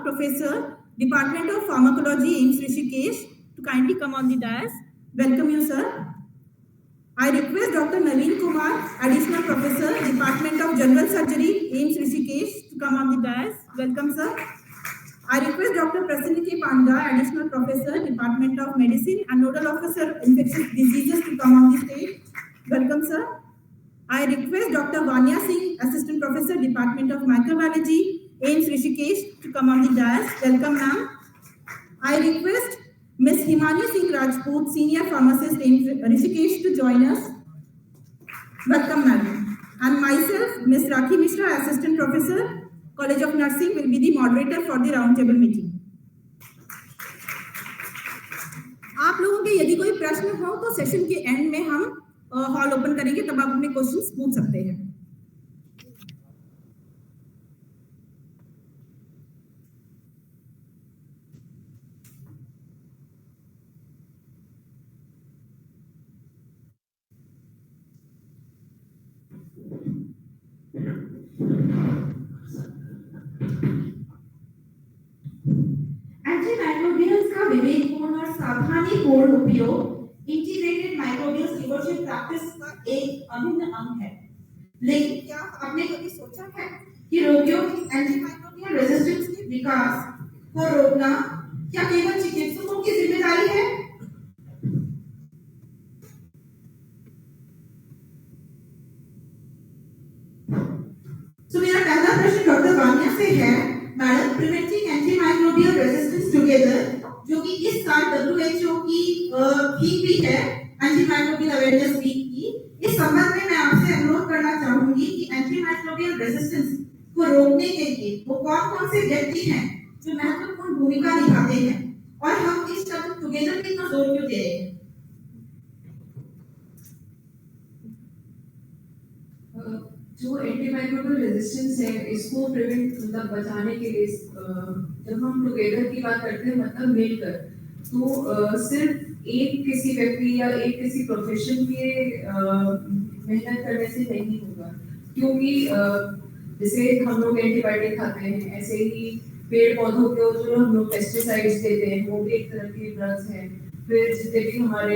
Professor, Department of Pharmacology, AIIMS Rishikesh, to kindly come on the dais. Welcome you, sir. I request Dr. Naveen Kumar, Additional Professor, Department of General Surgery, AIIMS Rishikesh, to come on the dais. Welcome, sir. I request Dr. Prasanna K. Panda, Additional Professor, Department of Medicine and Nodal Officer, Infectious Diseases, to come on the stage. Welcome, sir. I request Dr. Vanya Singh, Assistant Professor, Department of Microbiology, AIIMS Rishikesh, to come on the dais. Welcome, ma'am. I request Ms. Himani Singh Rajput, Senior Pharmacist, AIIMS Rishikesh, to join us. Welcome, madam. And myself, Ms. Rakhi Mishra, Assistant Professor, College of Nursing, will be the moderator for the roundtable meeting. आप लोगों के यदि कोई प्रश्न हो तो session के and में हम हॉल ओपन करेंगे, तब आप अपने क्वेश्चंस पूछ सकते हैं। एंटीमाइक्रोबियल्स का विवेकपूर्ण और सावधानीपूर्ण उपयोग इंटीग्रेटेड माइक्रोबियल स्टीवरशिप प्रैक्टिस का एक अभिन्न अंग है। लेकिन क्या आपने कभी सोचा है कि रोगियों की एंटीमाइक्रोबियल रेजिस्टेंस के विकास को रोकना क्या केवल चिकित्सकों की जिम्मेदारी है? तो मेरा पहला प्रश्न डॉक्टर वानिया से है। Madam, preventing antimicrobial resistance together, जो कि इस साल WHO की थीम भी है, एंटीमाइक्रोबियल अवेयरनेस वीक की, इस संबंध में मैं आपसे अनुरोध करना चाहूंगी कि एंटीमाइक्रोबियल रेजिस्टेंस को रोकने के लिए वो कौन-कौन से व्यक्ति हैं जो महत्वपूर्ण भूमिका निभाते हैं और हम इस शब्द टुगेदर पे इतना जोर क्यों दे रहे हैं? जो एंटीमाइक्रोबियल रेजिस्टेंस है, इसको प्रिवेंट मतलब बचाने के लिए जब हम टुगेदर की बात करते हैं, मतलब मिलकर, तो सिर्फ एक किसी व्यक्ति या एक किसी प्रोफेशन के मेहनत करने से नहीं होगा, क्योंकि जैसे हम लोग एंटीबायोटिक खाते हैं, ऐसे ही पेड़ पौधों को जो हम लोग पेस्टिसाइड्स देते हैं वो भी एक तरह की ड्रग्स है। फिर जितने भी हमारे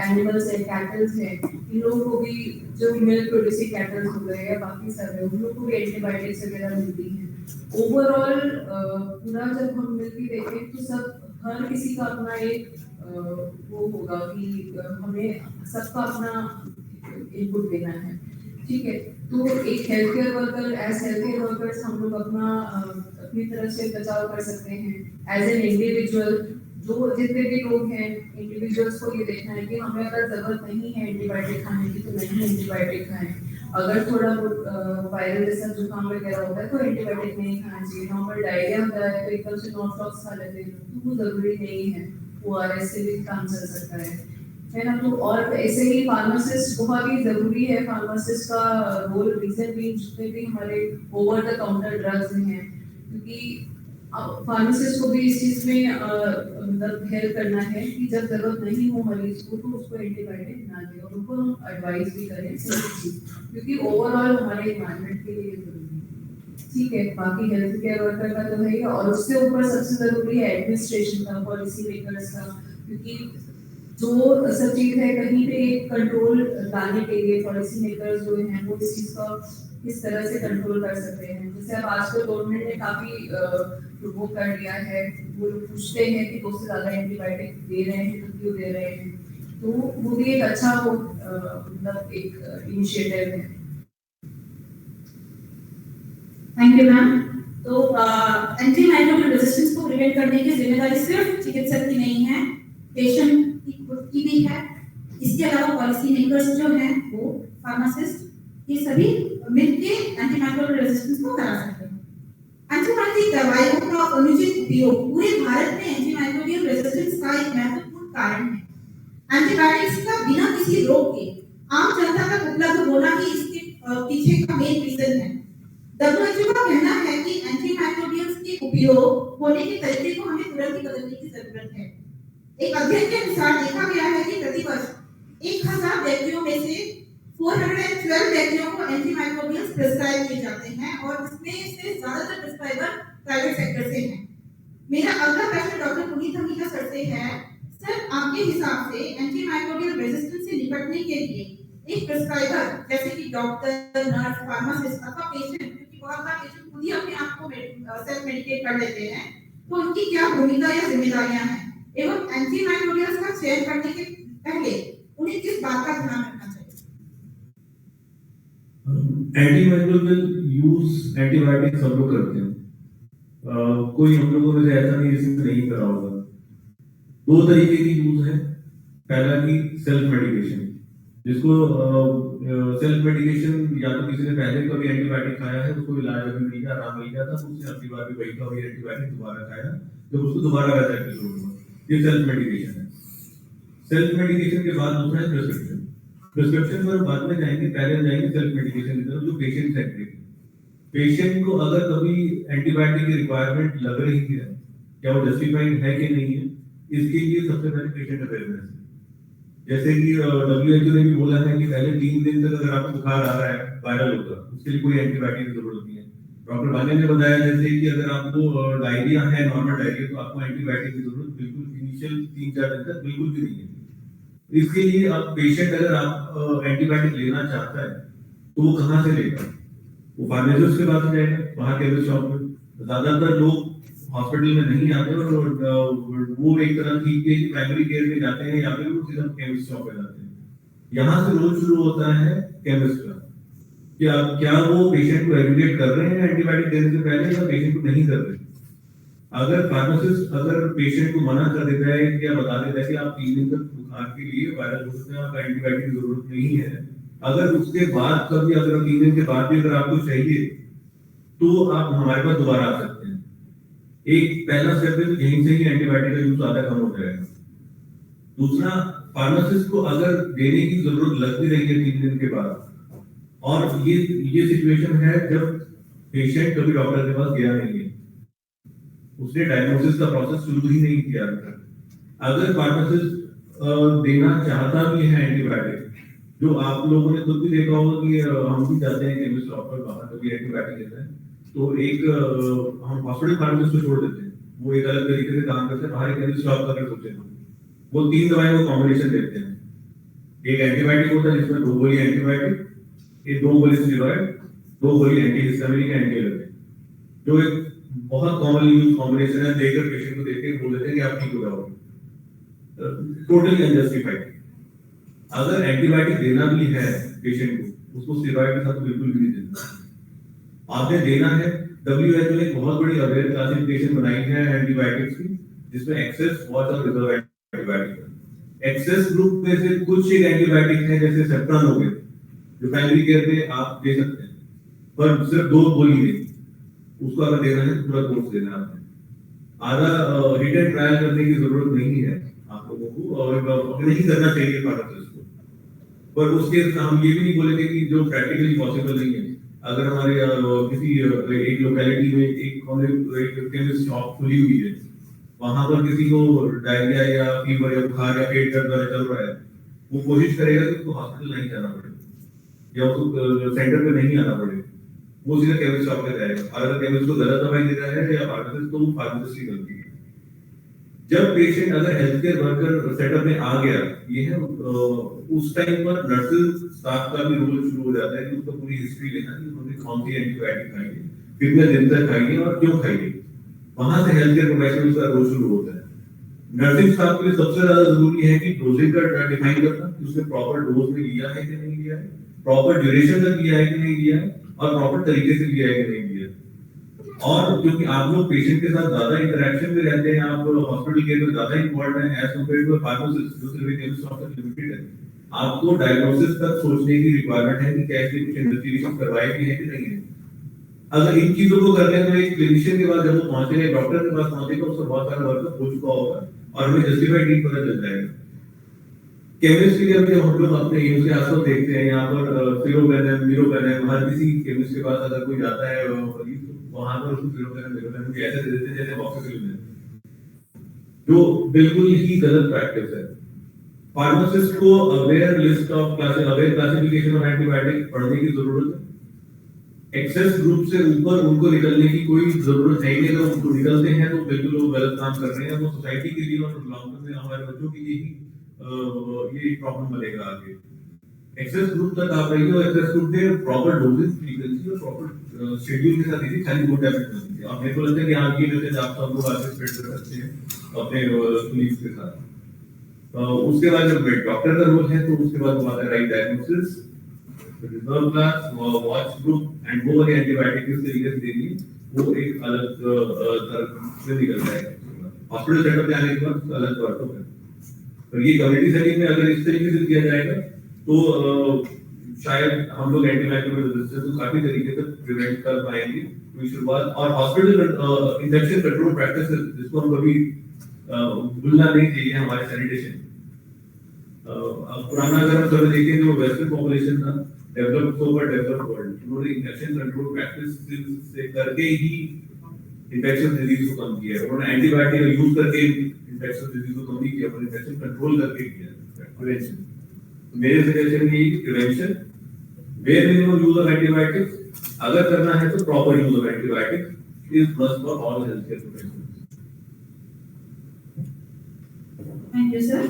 एनिमल्स हैं, कैटल्स हैं, इन लोगों को भी जो मिल्क प्रोड्यूसिंग कैटल्स हो गए या बाकी सब है, उन लोगों को भी एंटीबायोटिक्स वगैरह मिलती हैं। ओवरऑल पूरा जब हम मिलकर देखें तो सब हर किसी का अपना एक वो होगा कि हमें सबका अपना इनपुट देना है, ठीक है। तो एक health care worker, as health care workers हम लोग अपनी तरफ से बचाव कर सकते हैं। एज एन इंडिविजुअल, जो जितने भी लोग हैं, इंडिविजुअल्स को ये देखना है कि हमें अगर जरूरत नहीं है एंटीबायोटिक खाने की तो नहीं एंटीबायोटिक खाएं। अगर थोड़ा वायरल जैसा जुकाम वगैरह होता है तो एंटीबायोटिक नहीं खाना चाहिए। नॉर्मल डायरिया होता है तो एकदम से नॉर्फ्लॉक्स खा लेते हैं, तो वो जरूरी नहीं है, ORS से भी काम चल सकता है ना। तो और ऐसे ही फार्मासिस्ट बहुत ही जरूरी है। फार्मासिस्ट का रोल रीजन भी जितने भी हमारे ओवर द काउंटर ड्रग्स हैं, क्योंकि फार्मासिस्ट को भी इस चीज में मतलब हेल्प करना है कि जब जरूरत नहीं हो मरीज को तो उसको एंटीबायोटिक ना दे, और उनको हम एडवाइस भी करें सही चीज, क्योंकि ओवरऑल हमारे एनवायरनमेंट के लिए जरूरी है, ठीक है। बाकी हेल्थ केयर वर्कर का तो है ही, और उससे ऊपर सबसे जरूरी है एडमिनिस्ट्रेशन का, पॉलिसी मेकर्स का, क्योंकि जो सब चीज है कहीं पे एक कंट्रोल लाने के लिए पॉलिसी मेकर्स जो हैं वो इस चीज का किस तरह से कंट्रोल कर सकते हैं। जैसे अब आजकल गवर्नमेंट ने काफी वो कर लिया है, वो लोग पूछते हैं कि 2 से ज्यादा एंटीबायोटिक दे रहे हैं तो क्यों दे रहे हैं, तो वो भी एक अच्छा मतलब एक इनिशिएटिव है। Thank you ma'am. तो एंटीमाइक्रोबियल रेजिस्टेंस को प्रिवेंट करने की जिम्मेदारी सिर्फ चिकित्सक की नहीं है, पेशेंट की भी है। इसके अलावा पॉलिसी मेकर्स जो हैं वो फार्मासिस्ट, ये सभी मिलके एंटीमाइक्रोबियल रेजिस्टेंस को करा सकते हैं। एंटीबायोटिक दवाइयों का अनुचित उपयोग पूरे भारत में एंटीमाइक्रोबियल रेजिस्टेंस का एक महत्वपूर्ण कारण है। एंटीबायोटिक्स का बिना किसी रोक के आम जनता तक उपलब्ध होना ही इसके पीछे का मेन रीजन है। WHO का कहना है कि एंटीमाइक्रोबियल्स के उपयोग होने के तरीके को हमें तुरंत ही बदलने की जरूरत है। एक अध्ययन के अनुसार देखा गया है कि प्रतिवर्ष 1000 व्यक्तियों में से 412 व्यक्तियों को एंटीमाइक्रोबियल्स प्रिस्क्राइब किए जाते हैं, और इसमें से ज्यादातर प्रिस्क्राइबर प्राइवेट सेक्टर से हैं। मेरा अगला प्रश्न डॉक्टर पुनीत हमीजा सर से है। सर, आपके हिसाब से एंटीमाइक्रोबियल रेजिस्टेंस से निपटने के लिए एक प्रिस्क्राइबर जैसे कि डॉक्टर, नर्स, फार्मासिस्ट अथवा पेशेंट, क्योंकि बहुत बार पेशेंट खुद ही अपने आप को सेल्फ मेडिकेट कर लेते हैं, तो उनकी क्या भूमिका या जिम्मेदारियां हैं एवं एंटीमाइक्रोबियल्स का चयन करने के पहले उन्हें किस बात का ध्यान रखना चाहिए? एंटीमाइक्रोबियल यूज एंटीबायोटिक सब लोग करते हैं। कोई हम लोगों में से ऐसा नहीं जिसने नहीं करा होगा। दो तरीके की यूज है। पहला की सेल्फ मेडिकेशन, जिसको सेल्फ मेडिकेशन या तो किसी ने पहले कभी एंटीबायोटिक खाया है, उसको इलाज अभी मिल गया, आराम मिल गया था, तो उसने अगली बार भी वही का वही एंटीबायोटिक दोबारा खाया, जब उसको दोबारा वैसा एपिसोड हुआ। ये सेल्फ मेडिकेशन है। सेल्फ मेडिकेशन के बाद दूसरा है प्रिस्क्रिप्शन। प्रिस्क्रिप्शन पर बाद में जाएंगे, पहले हम जाएंगे सेल्फ मेडिकेशन की तरफ, जो पेशेंट सेंट्रिक है। पेशेंट को अगर कभी एंटीबायोटिक की रिक्वायरमेंट लग रही है, क्या वो जस्टिफाइड है कि नहीं है, इसके लिए सबसे पहले पेशेंट अवेयरनेस है। जैसे कि WHO ने भी बोला है कि पहले 3 दिन तक अगर आपको बुखार आ रहा है, वायरल होगा, उसके लिए कोई एंटीबायोटिक की जरूरत नहीं है। डॉक्टर वाले ने बताया जैसे कि अगर आपको डायरिया है, नॉर्मल डायरिया, तो आपको एंटीबायोटिक की जरूरत बिल्कुल इनिशियल 3-4 दिन तक बिल्कुल भी नहीं है। इसके लिए आप पेशेंट अगर आप एंटीबायोटिक लेना चाहता है तो वो कहाँ से लेगा? वो फार्मासिस्ट के पास जाएगा, वहाँ केमिस्ट शॉप में। ज्यादातर लोग हॉस्पिटल में नहीं आते और वो एक तरह ठीक है कि प्राइमरी केयर में जाते हैं या फिर वो सीधा केमिस्ट शॉप पे जाते हैं। यहाँ से रोज शुरू होता है केमिस्ट का, क्या वो पेशेंट को एजुकेट कर रहे हैं एंटीबायोटिक देने से पहले या पेशेंट को नहीं कर रहे। अगर फार्मासिस्ट अगर पेशेंट को मना कर देता है या बता देता है कि आप 3 दिन तक बुखार के लिए वायरल हो सकते हैं, आपका एंटीबायोटिक की जरूरत नहीं है, अगर उसके बाद कभी अगर 3 दिन के बाद भी अगर आपको चाहिए तो आप हमारे पास दोबारा आ सकते हैं। एक पहला स्टेप है, यहीं से ही एंटीबायोटिक का यूज आधा कम हो जाएगा। दूसरा, फार्मासिस्ट को अगर देने की जरूरत लगती रही है 3 दिन के बाद, और ये सिचुएशन है जब पेशेंट कभी डॉक्टर के पास गया नहीं है, उसने डायग्नोसिस का प्रोसेस शुरू ही नहीं किया था, अगर फार्मासिस्ट देना चाहता भी है एंटीबायोटिक, जो आप लोगों ने खुद भी देखा होगा कि हम भी जाते हैं केमिस्ट शॉप पर, वहां कभी एंटीबायोटिक लेते हैं तो एक हम हॉस्पिटल फार्मासिस्ट को छोड़ देते हैं, वो एक अलग तरीके से काम करते हैं। बाहर केमिस्ट शॉप का सोचते हैं, वो 3 दवाइयों को कॉम्बिनेशन देते हैं। एक एंटीबायोटिक होता है जिसमें 2 गोली एंटीबायोटिक, एक 2 गोली स्टेरॉइड, 2 गोली एंटीहिस्टामिनिक एंटीएलर्जिक, जो एक बहुत कॉमनली यूज कॉम्बिनेशन है। देकर पेशेंट को देते बोल देते हैं कि आप ठीक हो जाओगे, टोटली अनजस्टिफाइड। अगर एंटीबायोटिक देना भी है पेशेंट को, उसको स्टेरॉइड के साथ बिल्कुल भी नहीं देना। आपने देना है, WHO ने बहुत बड़ी अवेयर क्लासिफिकेशन बनाई है एंटीबायोटिक्स की, जिसमें एक्सेस, वॉच और रिजर्व एंटीबायोटिक। एक्सेस ग्रुप में से कुछ एक एंटीबायोटिक है जैसे सेप्ट्रॉन हो गए, जो प्राइमरी केयर में आप दे सकते हैं, पर सिर्फ 2 गोली में उसको अगर देना है पूरा कोर्स देना है। आधा हिट एंड ट्रायल करने की जरूरत नहीं है आप लोगों को, और नहीं करना चाहिए फार्मासिस्ट को। पर उसके हम ये भी नहीं बोलेंगे कि जो प्रैक्टिकली पॉसिबल नहीं है। अगर हमारे किसी एक लोकेलिटी में एक केमिस्ट शॉप खुली हुई है, वहां पर किसी को डायरिया या फीवर या बुखार या पेट दर्द चल रहा है, वो कोशिश करेगा कि उसको हॉस्पिटल नहीं जाना पड़े या उसको सेंटर पे नहीं आना पड़े, वो सीधा केमिस्ट शॉप पे जाएगा। और अगर केमिस्ट को गलत दवाई दे रहा है या फार्मासिस्ट, तो वो फार्मासिस्ट की गलती है। जब पेशेंट अगर हेल्थ केयर वर्कर सेटअप में आ गया, ये है उस टाइम पर नर्सेज स्टाफ का भी रोल शुरू हो जाता है कि उसको पूरी हिस्ट्री लेना कि उन्होंने कौन सी एंटीबायोटिक खाई है, कितने दिन तक खाई है और क्यों खाई है। वहां से हेल्थ केयर प्रोफेशनल्स का रोल शुरू होता है। नर्सिंग स्टाफ के लिए सबसे ज्यादा जरूरी है कि डोजिंग का डिफाइन करना, कि उसने प्रॉपर डोज में लिया है कि नहीं लिया है, प्रॉपर ड्यूरेशन तक लिया है कि नहीं लिया है, और प्रॉपर तरीके से लिया है कि नहीं लिया है। और क्योंकि आप लोग पेशेंट के साथ ज्यादा इंटरेक्शन में रहते हैं, आप हॉस्पिटल केयर में ज्यादा इन्वॉल्व हैं एज कंपेयर टू फार्मासिस्ट जो सिर्फ केमिस्ट शॉप तक लिमिटेड है, आपको डायग्नोसिस तक सोचने की रिक्वायरमेंट है कि कैसे कुछ इन्वेस्टिगेशन करवाए भी है कि नहीं है। अगर इन चीजों को करने में एक क्लिनिशियन के पास जब वो पहुंचेगा, डॉक्टर के पास पहुंचेगा, उसका बहुत सारा वर्क हो चुका होगा और हमें जस्टिफाइड नहीं पता चल जाएगा। केमिस्ट के लिए अभी हम लोग अपने एम्स के आसपास देखते हैं, यहाँ पर सिरोपेनेम, मीरोपेनेम, हर किसी केमिस्ट के पास अगर कोई जाता है मरीज, वहां पर उसको सिरोपेनेम, मीरोपेनेम ऐसे दे देते हैं जैसे ऑक्सीजन में, जो बिल्कुल ही गलत प्रैक्टिस है। फार्मासिस्ट को aware list of classification of antibiotic पढ़ने की जरूरत है। एक्सेस ग्रुप से ऊपर उनको निकलने की कोई जरूरत है ही नहीं। अगर उनको निकलते हैं तो बिल्कुल वो गलत काम कर रहे हैं। वो सोसाइटी के लिए और लॉन्ग टर्म में हमारे बच्चों के लिए ही ये प्रॉब्लम बनेगा आगे। एक्सेस ग्रुप तक आप रहिए और एक्सेस ग्रुप में प्रॉपर डोजेस फ्रीक्वेंसी और प्रॉपर शेड्यूल के साथ दीजिए, खाली वो टैबलेट मत दीजिए। आप मेरे को लगता है कि आप ये मैसेज आप सब लोग आगे स्प्रेड कर सकते हैं अपने कलीग्स के साथ। उसके बाद जब डॉक्टर का रोल है तो उसके बाद हमारा right diagnosis, reserve class, watch group and वो वाली एंटीबायोटिक किस तरीके से देनी वो एक अलग तरह से निकल जाएगा। हॉस्पिटल सेटअप पे आने के बाद अलग बात होगा। और ये कम्युनिटी सेटिंग में अगर इस तरीके से किया जाएगा तो शायद हम लोग एंटीमाइक्रोबियल रेजिस्टेंस को काफी तरीके से प्रिवेंट कर पाएंगे। शुरुआत और हॉस्पिटल इन्फेक्शन कंट्रोल प्रैक्टिस जिसको हम कभी भूलना नहीं चाहिए हमारे सैनिटेशन। पुराना अगर हम सर्वे देखें जो वेस्टर्न पॉपुलेशन था, डेवलप्ड सोपर डेवलप्ड वर्ल्ड, उन्होंने इन्फेक्शन कंट्रोल प्रैक्टिस से करके ही इन्फेक्शन डिजीज को कम किया है। उन्होंने एंटीबायोटिक यूज करके इन्फेक्शन डिजीज को कम नहीं किया, उन्होंने इन्फेक्शन कंट्रोल करके किया प्रिवेंशन। तो मेरे सजेशन ये prevention, where minimum use of antibiotics, अगर करना है तो proper use of antibiotics is must for all health care professionals. Thank you sir.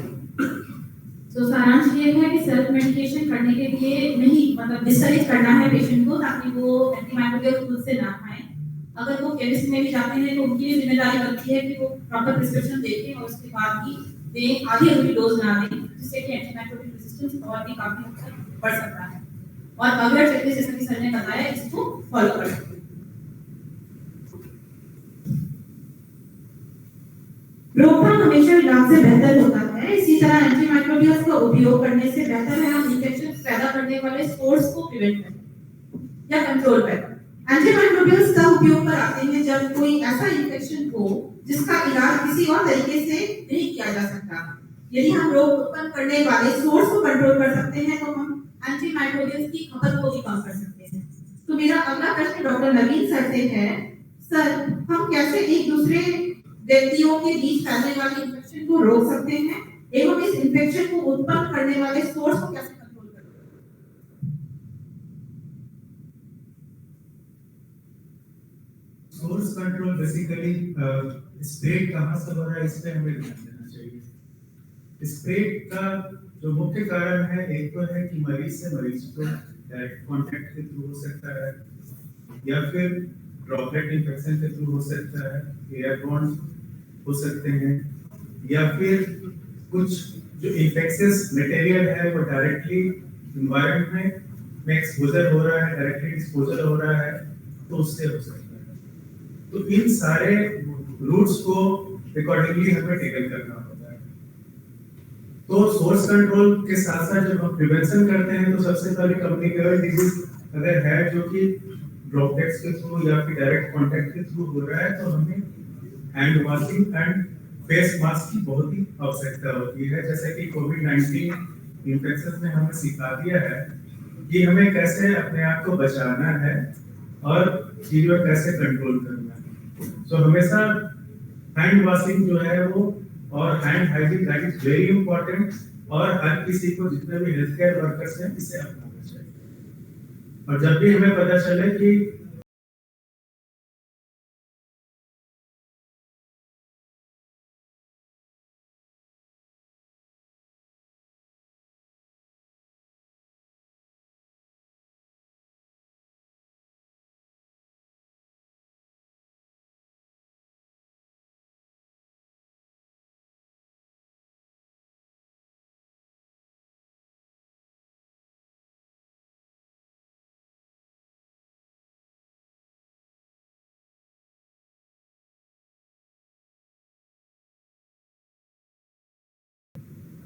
तो सारांश ये है कि सेल्फ मेडिकेशन करने के लिए नहीं, मतलब डिस्करेज करना है पेशेंट को ताकि वो एंटीमाइक्रोबियल खुद से ना खाएं। अगर वो केमिस्ट में भी जाते हैं तो उनकी भी जिम्मेदारी बनती है कि वो प्रॉपर प्रिस्क्रिप्शन देखें और उसके बाद ही दें, आधी अधूरी डोज ना दें, जिससे कि एंटीमाइक्रोबियल रेजिस्टेंस और भी काफी हद तक बढ़ सकता है। और अगर जैसे कि सर ने बताया इसको फॉलो कर सकते हैं। रोकथाम हमेशा इलाज से बेहतर होता है। इसी तरह एंटीमाइक्रोबियल्स का उपयोग करने से बेहतर है हम इन्फेक्शन पैदा करने वाले सोर्स को प्रिवेंट करें या कंट्रोल करें। एंटीमाइक्रोबियल्स का उपयोग कर आते हैं जब कोई ऐसा इन्फेक्शन हो जिसका इलाज किसी और तरीके से नहीं किया जा सकता। यदि हम रोग उत्पन्न करने वाले सोर्स को कंट्रोल कर सकते हैं तो हम एंटीमाइक्रोबियल्स की खपत को भी कम कर सकते हैं। तो मेरा अगला प्रश्न डॉक्टर नवीन सर से है, सर हम कैसे एक दूसरे व्यक्तियों के बीच फैलने वाले इन्फेक्शन को रोक सकते हैं एवं इस इन्फेक्शन को उत्पन्न करने वाले सोर्स को कैसे कंट्रोल करें? सोर्स कंट्रोल बेसिकली स्प्रेड कहाँ से हो रहा है इस पे हमें ध्यान देना चाहिए। स्प्रेड का जो मुख्य कारण है, एक तो है कि मरीज से मरीज को डायरेक्ट कांटेक्ट के थ्रू हो सकता है या फिर ड्रॉपलेट इन्फेक्शन के थ्रू हो सकता है, एयरबॉर्न हो सकते हैं, या फिर कुछ जो इन्फेक्शियस मटेरियल है वो डायरेक्टली एनवायरनमेंट में एक्सपोजर हो रहा है, डायरेक्टली एक्सपोजर हो रहा है, तो उससे हो सकता है। तो इन सारे रूट्स को अकॉर्डिंगली हमें टेकल करना होता है। तो सोर्स कंट्रोल के साथ साथ जब हम प्रिवेंशन करते हैं तो सबसे पहले कम्युनिकेबल डिजीज अगर है जो कि ड्रॉपलेट्स के थ्रू या फिर डायरेक्ट कांटेक्ट के थ्रू हो रहा है तो हमें hand washing and face mask की बहुत ही आवश्यकता होती है। जैसे कि कोविड-19 इन्फेक्शन ने हमें सिखा दिया है कि हमें कैसे अपने आप को बचाना है और चीजों को कैसे कंट्रोल करना है। तो हमेशा हैंड वॉशिंग जो है वो और hand hygiene that is very important, और हर किसी को जितने भी हेल्थ केयर वर्कर्स हैं इसे अपनाना चाहिए। और जब भी हमें पता चले कि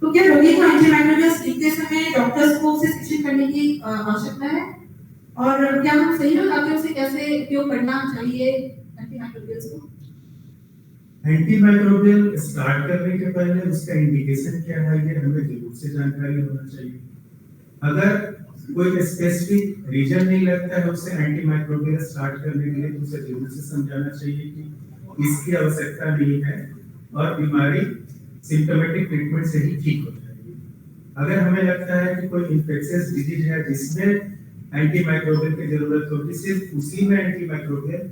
तो क्या रोगी को एंटीमाइक्रोबियल्स लिखते समय डॉक्टर्स को उसे शिक्षित करने की आवश्यकता है? और क्या हम सही बताते हैं उसे कैसे उपयोग करना चाहिए एंटीमाइक्रोबियल्स को? एंटीमाइक्रोबियल स्टार्ट करने के पहले उसका इंडिकेशन क्या है ये हमें जरूर से जानकारी होना चाहिए। अगर कोई स्पेसिफिक रीजन नहीं लगता है उसे एंटीमाइक्रोबियल स्टार्ट करने के लिए तो उसे जरूर से समझाना चाहिए कि इसकी आवश्यकता नहीं है और बीमारी सिम्टोमेटिक ट्रीटमेंट से ही ठीक हो जाएगी। अगर हमें लगता है कि कोई इन्फेक्शियस डिजीज है जिसमें एंटी माइक्रोबियल की जरूरत होगी, सिर्फ उसी में एंटी माइक्रोबियल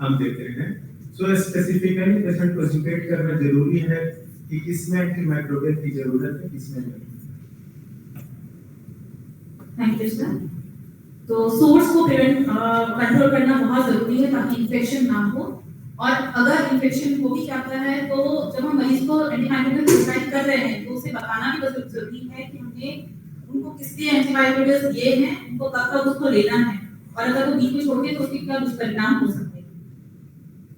हम देते हैं। सो स्पेसिफिकली पेशेंट को एजुकेट करना जरूरी है कि किसमें एंटी माइक्रोबियल की जरूरत है, किसमें नहीं। Thank you sir. तो सोर्स को कंट्रोल करना बहुत जरूरी है ताकि इन्फेक्शन ना हो, और अगर इन्फेक्शन हो भी जाता है तो जब हम मरीज को एंटीमाइक्रोबियल प्रिस्क्राइब कर रहे हैं तो उसे बताना भी बहुत जरूरी है कि हमने उनको किस लिए एंटीमाइक्रोबियल दिए हैं, उनको कब कब उसको लेना है, और अगर वो बीच में छोड़ दे तो उसके क्या दुष्परिणाम हो सकते हैं।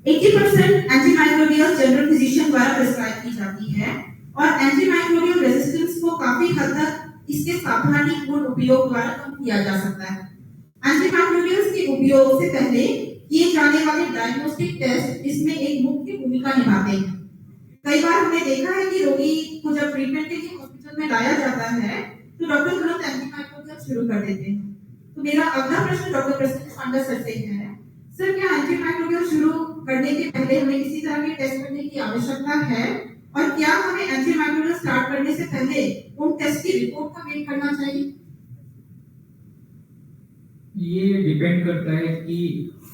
80% एंटीमाइक्रोबियल जनरल फिजिशियन द्वारा प्रिस्क्राइब की जाती है, और एंटीमाइक्रोबियल रेजिस्टेंस को काफी हद तक इसके सावधानीपूर्ण उपयोग द्वारा कम किया जा सकता है। एंटीमाइक्रोबियल्स के उपयोग से पहले किए जाने वाले डायग्नोस्टिक टेस्ट इसमें एक मुख्य भूमिका निभाते हैं। कई बार हमने देखा है कि रोगी को जब ट्रीटमेंट के लिए हॉस्पिटल में लाया जाता है तो डॉक्टर तुरंत एंटीमाइक्रोबियल शुरू कर देते हैं। तो मेरा अगला प्रश्न डॉक्टर प्रसन्न पांडा सर से है, सर क्या एंटीमाइक्रोबियल शुरू करने के पहले हमें किसी तरह के टेस्ट करने की आवश्यकता है, और क्या हमें एंटीमाइक्रोबियल स्टार्ट करने से पहले उन टेस्ट की रिपोर्ट का वेट करना चाहिए? ये डिपेंड करता है कि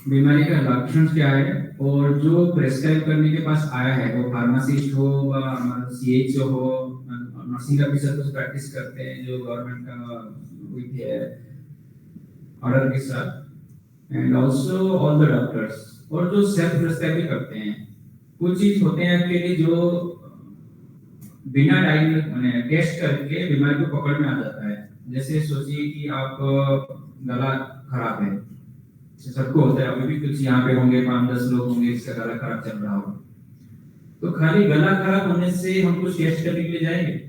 बीमारी का लक्षण क्या है, और जो प्रेस्क्राइब करने के पास आया है वो फार्मासिस्ट हो या सीएचओ हो, नर्सिंग ऑफिसर कुछ प्रैक्टिस करते हैं जो गवर्नमेंट का विथ है ऑर्डर के साथ, and also all the doctors, और जो सेल्फ प्रेस्क्राइब भी करते हैं। कुछ चीज होते हैं एक्चुअली जो बिना टेस्ट करके बीमारी को पकड़ में आ जाता है। जैसे सोचिए कि आप गला खराब है, सबको होता है, अभी भी कुछ यहाँ पे होंगे 5-10 लोग होंगे जिसका गला खराब चल रहा होगा, तो खाली गला खराब होने से हम कुछ टेस्ट करने के लिए जाएंगे?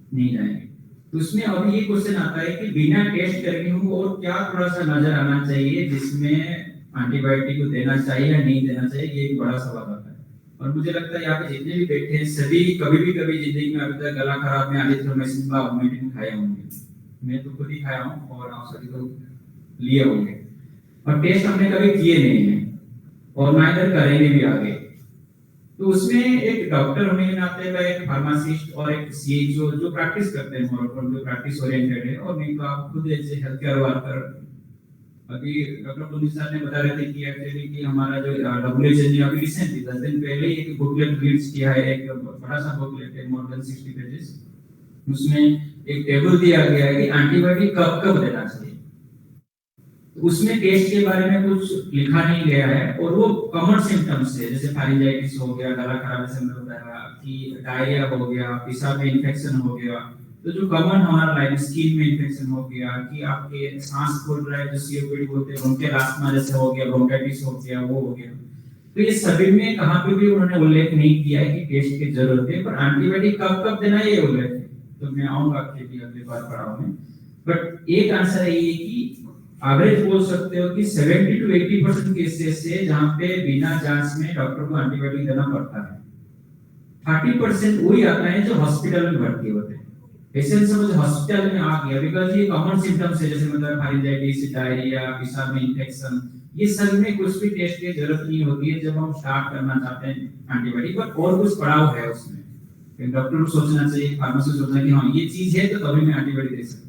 नहीं जाएंगे। तो उसमें अभी ये क्वेश्चन आता है कि बिना टेस्ट करके हमको और क्या थोड़ा सा नजर आना चाहिए जिसमें एंटीबायोटिक को देना चाहिए या नहीं देना चाहिए, ये एक बड़ा सवाल आता है। और मुझे लगता है यहाँ पे जितने भी बैठे हैं सभी कभी जिंदगी में अभी तक गला खराब में एजिथ्रोमाइसिन का ऑगमेंटिन खाए होंगे। मैं तो खुद ही खाया हूँ और आप सभी तो लिए होंगे, और टेस्ट हमने कभी किए नहीं है और ना इधर करेंगे भी आगे। तो उसमें एक डॉक्टर होने के नाते का एक फार्मासिस्ट और एक सीएचओ जो प्रैक्टिस करते हैं और जो प्रैक्टिस ओरिएंटेड है, और नहीं तो आप खुद ऐसे हेल्थ केयर वर्कर। अभी डॉक्टर पुनीत सर ने बता रहे थे कि एक्चुअली कि हमारा जो WHO ने अभी रिसेंटली 10 दिन पहले एक बुकलेट रिलीज किया है, एक बड़ा सा बुकलेट है, मोर देन 60 पेजेस। उसमें एक टेबल दिया गया है कि एंटीबायोटिक कब कब देना चाहिए। उसमें टेस्ट के बारे में कुछ लिखा नहीं गया है, और वो कॉमन सिम्टम्स है, जैसे फारिंजाइटिस हो गया, गला खराब जैसे मैंने बताया, कि डायरिया हो गया, पेशाब में इन्फेक्शन हो गया, तो जो कॉमन हमारा लाइक स्किन में इन्फेक्शन हो गया, कि आपके सांस फूल रहा है जो सीओपीडी बोलते हैं, ब्रोंकियल जैसे हो गया, ब्रोंकाइटिस हो गया, वो हो गया। तो ये सभी में कहां पे भी उन्होंने उल्लेख नहीं किया है कि टेस्ट की जरूरत है, पर एंटीबायोटिक कब कब देना ये उल्लेख है। तो मैं आऊंगा आपके भी अगली बार पढ़ाऊं में, बट एक आंसर है ये कि एवरेज बोल सकते हो कि 70 to 80% केसेस से जहां पे बिना जांच में डॉक्टर को एंटीबायोटिक देना पड़ता है। 30% वही आता है जो हॉस्पिटल में भर्ती होते हैं। पेशेंट समझ हॉस्पिटल में आ गया बिकॉज़ ये कॉमन सिम्टम्स है, जैसे मतलब फारिंजाइटिस, डायरिया, पेशाब में इन्फेक्शन, ये सब में कुछ भी टेस्ट की जरूरत नहीं होती है जब हम स्टार्ट करना चाहते हैं एंटीबायोटिक, पर और कुछ पड़ाव है उसमें। डॉक्टर को सोचना चाहिए, फार्मासिस्ट सोचना कि हाँ ये चीज है तो तभी मैं एंटीबायोटिक दे सकता हूं।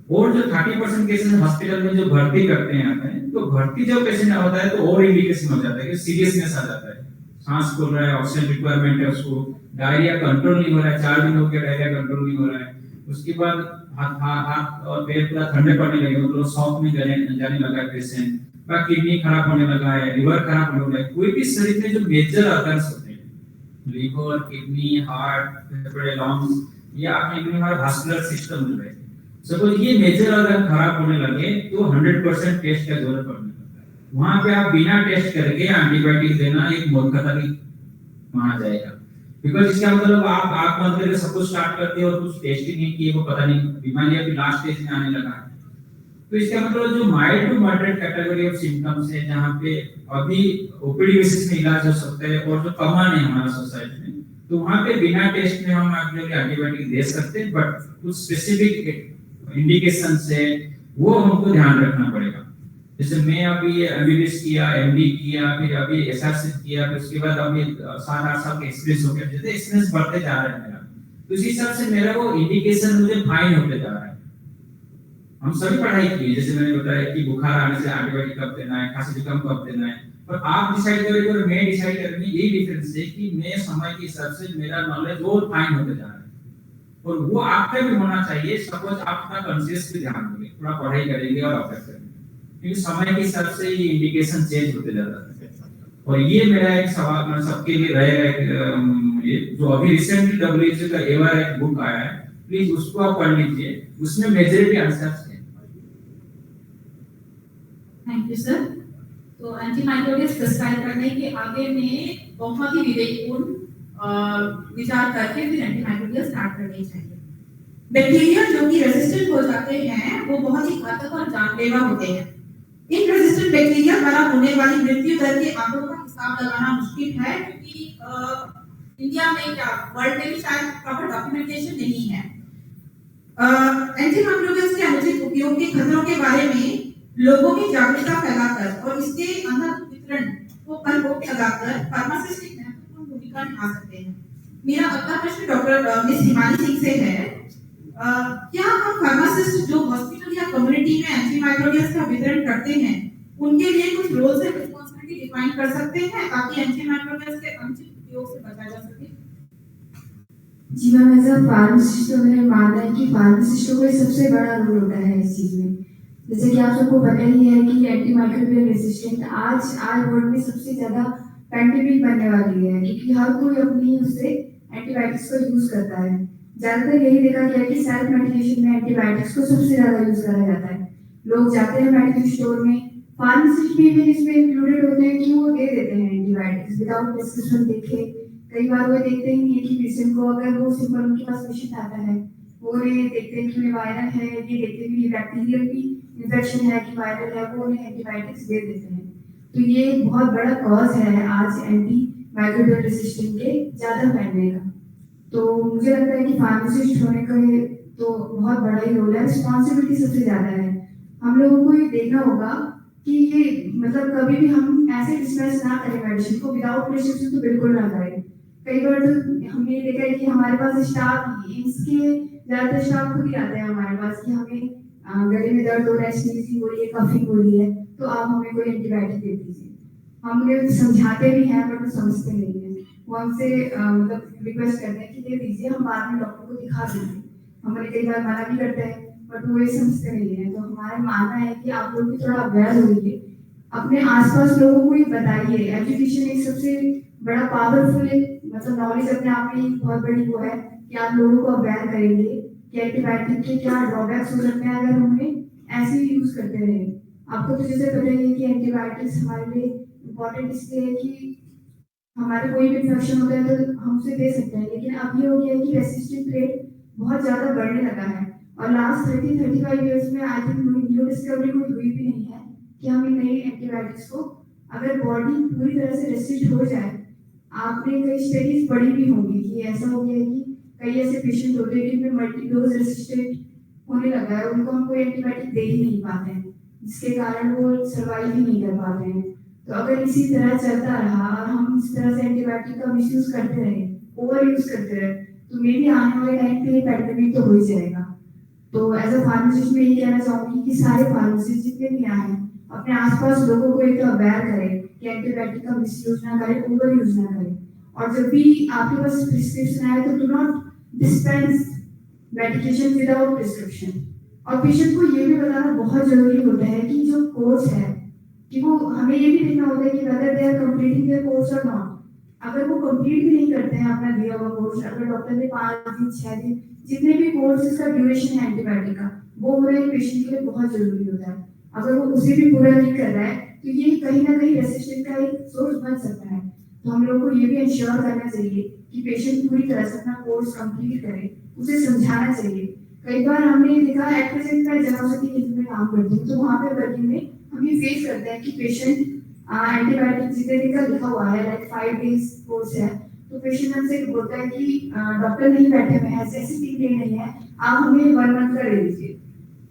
और जो 30% केसेस हॉस्पिटल में जो भर्ती करते हैं आते हैं, तो भर्ती जब पेशेंट होता है तो और इंडिकेशन हो जाता है कि सीरियसनेस आ जाता है, सांस फूल रहा है, ऑक्सीजन रिक्वायरमेंट है, उसको डायरिया कंट्रोल नहीं हो रहा है, 4 दिन हो गया डायरिया कंट्रोल नहीं हो रहा है, उसके बाद हाथ और पैर पूरा ठंडे पड़ने लगे, मतलब शॉक में जाने लगा है पेशेंट, বা किडनी खराब होने लगा है, लिवर खराब होने लगा है, कोई भी शरीर में जो मेजर ऑर्गन्स होते हैं, लिवर, किडनी, हार्ट, फेफड़े, लंग्स, या आपने इतने हमारा वास्कुलर सिस्टम जो है, सपोज ये मेजर ऑर्गन खराब होने लगे तो 100% टेस्ट का जरूरत पड़ने लगता है। वहां पे आप बिना टेस्ट करके एंटीबायोटिक देना एक मूर्खता की माना जाएगा, बिकॉज़ इसका मतलब आप आंख बंद करके सब कुछ स्टार्ट करते हो और कुछ टेस्ट ही नहीं किए, वो पता नहीं बीमारी अभी लास्ट स्टेज में आने लगा है। तो इसका मतलब जो mild to moderate category of symptoms है, जहां पे अभी ओपीडी बेसिस में इलाज हो सकता है और जो कॉमन है हमारा सोसाइटी में, तो वहां पे बिना टेस्ट में हम एक्चुअली एंटीबायोटिक दे सकते हैं, बट कुछ स्पेसिफिक इंडिकेशंस है वो हमको ध्यान रखना पड़ेगा। जैसे मैं अभी एमबीबीएस किया, एमडी किया, फिर अभी एसआरसी किया, फिर उसके बाद अभी 7-8 साल का एक्सपीरियंस हो गया, जैसे एक्सपीरियंस बढ़ते जा रहा है मेरा, तो इस हिसाब से मेरा वो इंडिकेशन मुझे फाइन होते जा रहा है। हम सभी पढ़ाई किए, जैसे मैंने बताया कि बुखार आने से एंटीबायोटिक कब देना है, खांसी जुकाम कब देना है, पर आप डिसाइड करेंगे और मैं डिसाइड करेंगे, यही डिफरेंस है कि मैं समय के हिसाब से मेरा नॉलेज और फाइन होते जा रहा है, और वो आपका भी होना चाहिए। सपोज आप अपना कॉन्शियस भी ध्यान देंगे, थोड़ा पढ़ाई करेंगे और अभ्यास करेंगे, क्योंकि समय के हिसाब से ये इंडिकेशन चेंज होते जाता है। और ये मेरा एक सवाल मैं सबके लिए रहेगा, ये जो अभी रिसेंटली WHO का एवर एक बुक आया है, प्लीज उसको आप पढ़ लीजिए, उसमें मेजॉरिटी आंसर्स हैं। Thank you sir. तो एंटीमाइक्रोबियल्स प्रिस्क्राइब करने के आगे में बहुत ही विवेकपूर्ण विचार करके फिर एंटीमाइक्रोबियल स्टार्ट करनी चाहिए। बैक्टीरिया जो कि रेजिस्टेंट हो जाते हैं वो बहुत ही घातक और जानलेवा होते हैं। इन रेजिस्टेंट बैक्टीरिया द्वारा होने वाली मृत्यु दर के आंकड़ों का हिसाब लगाना मुश्किल है, क्योंकि इंडिया में क्या वर्ल्ड में भी शायद प्रॉपर डॉक्यूमेंटेशन नहीं है। एंटीमाइक्रोबियल्स के अनुचित उपयोग के खतरों के बारे में लोगों की जागरूकता फैलाकर और इसके अंदर वितरण को पर रोक लगाकर फार्मासिस्ट एक महत्वपूर्ण भूमिका निभा सकते हैं। मेरा अगला प्रश्न डॉक्टर मिस हिमानी सिंह से है, क्या हम फार्मासिस्ट जो हॉस्पिटल या कम्युनिटी में एंटीमाइक्रोबियल्स का वितरण करते हैं उनके लिए कुछ रोल्स एंड रिस्पांसिबिलिटी डिफाइन कर सकते हैं ताकि एंटीमाइक्रोबियल्स के अनुचित उपयोग से बचा जा सके? जी मैम, एज अ फार्मासिस्ट तो मेरा मानना है कि फार्मासिस्टों का सबसे बड़ा रोल होता है इस चीज में। जैसे कि आप सबको पता ही है कि एंटीमाइक्रोबियल रेजिस्टेंट आज वर्ल्ड में सबसे ज्यादा पैंडेमिक बनने वाली है, क्योंकि हर कोई अपनी उससे एंटीबायोटिक्स को यूज करता है। ज्यादातर यही देखा गया है कि सेल्फ मेडिकेशन में एंटीबायोटिक्स को सबसे ज्यादा यूज करा जाता है। लोग जाते हैं मेडिकल स्टोर में, फार्मासिस्ट भी इसमें इंक्लूडेड होते हैं कि वो दे देते हैं एंटीबायोटिक्स विदाउट प्रिस्क्रिप्शन देखे। कई बार वो देखते ही नहीं कि पेशेंट को, अगर वो सिंपल उनके पास पेशेंट आता है वो ये देखते हैं कि उन्हें वायरल है, ये देखते हैं कि बैक्टीरियल की इन्फेक्शन है कि वायरल है, वो उन्हें एंटीबायोटिक्स दे देते हैं। तो ये एक बहुत बड़ा कॉज है आज एंटीमाइक्रोबियल रेजिस्टेंट के ज्यादा फैलने का। तो मुझे लगता है कि फार्मासिस्ट होने का तो बहुत बड़ा ही रोल है, रिस्पॉन्सिबिलिटी सबसे ज्यादा है। हम लोगों को ये देखना होगा कि ये मतलब कभी भी हम ऐसे डिस्पेंस ना करें मेडिसिन को विदाउट प्रिस्क्रिप्शन, तो बिल्कुल ना करें। कई बार तो हमने देखा है कि हमारे पास स्टाफ, इसके ज्यादातर स्टाफ खुद ही आते हैं हमारे पास कि हमें गले में दर्द हो रहा है, स्नीजिंग हो रही है, कफिंग हो रही है, तो आप हमें कोई एंटीबायोटिक दे दीजिए। हम उन्हें समझाते भी हैं बट वो समझते नहीं है। वो हमसे मतलब रिक्वेस्ट करते हैं कि दे दीजिए, हम बाद में डॉक्टर को दिखा देंगे। हमारे कई बार मना भी करते हैं बट वो ये समझते नहीं है। तो हमारा मानना है कि आप लोग भी थोड़ा अवेयर होइए, अपने आसपास लोगों को ही बताइए। एजुकेशन एक सबसे बड़ा पावरफुल मतलब नॉलेज अपने आप में एक बहुत बड़ी वो है कि आप लोगों को अवेयर करेंगे कि एंटीबायोटिक के क्या ड्रॉबैक्स हो सकते हैं अगर हम ऐसे ही यूज करते रहे। आपको तो जैसे पता ही है कि एंटीबायोटिक्स हमारे लिए इम्पोर्टेंट इसलिए है कि हमारे कोई भी इन्फेक्शन होता है तो हम उसे दे सकते हैं, लेकिन अब ये हो गया है कि रेसिस्टेंट रेट बहुत ज्यादा बढ़ने लगा है। और लास्ट 30-35 इयर्स में आई थिंक न्यू डिस्कवरी कोई हुई भी नहीं है कि हम इन नई एंटीबायोटिक्स को, अगर बॉडी पूरी तरह से रेस्ट्रिक्ट हो जाए, आपने कई स्टडीज पढ़ी भी होंगी कि ऐसा हो गया है कि कई ऐसे पेशेंट होते हैं जिनमें मल्टी डोज रेसिस्टेंट होने लगा है, उनको हम कोई एंटीबायोटिक दे ही नहीं पाते हैं, जिसके कारण वो सर्वाइव ही नहीं कर पाते हैं। तो अगर इसी तरह चलता रहा और हम इस तरह से एंटीबायोटिक का मिसयूज करते रहे, ओवर यूज करते रहे, तो मे भी आने वाले टाइम पे पैंडेमिक तो हो ही जाएगा। तो एज अ फार्मासिस्ट में ये कहना चाहूंगी कि सारे फार्मासिस्ट जितने भी आए हैं अपने आसपास लोगों को एक तो अवेयर करें कि एंटीबायोटिक का मिसयूज ना करें, ओवर यूज ना करें। और जब भी आपके पास प्रिस्क्रिप्शन आए तो do not dispense medication without prescription. और पेशेंट को ये भी बताना बहुत जरूरी होता है कि जो कोर्स है कि वो हमें ये भी देखना होता है कि whether they are completing their course और नॉट। अगर वो कंप्लीट भी नहीं करते हैं अपना दिया हुआ कोर्स, अगर डॉक्टर ने 5 दिन 6 दिन जितने भी कोर्सेज का ड्यूरेशन है एंटीबायोटिक का, वो होना एक पेशेंट के लिए बहुत जरूरी होता है। अगर वो उसे भी पूरा नहीं कर रहा है तो ये कहीं ना कहीं रेसिस्टेंट का एक सोर्स बन सकता है। तो हम लोग को ये भी इंश्योर करना चाहिए कि पेशेंट पूरी तरह से अपना कोर्स कंप्लीट करे, उसे समझाना चाहिए। कई बार हमने देखा एट प्रेजेंट मैं जनौषधि केंद्र में काम करती हूँ, तो वहाँ पे वर्किंग में हम ये फेस करते हैं कि पेशेंट एंटीबायोटिक जितने दिन का लिखा हुआ है लाइक 5 डेज कोर्स है, तो पेशेंट हमसे बोलता है कि डॉक्टर नहीं बैठे हुए हैं, ऐसे 3 डे नहीं है, आप हमें 1 मंथ का दे दीजिए।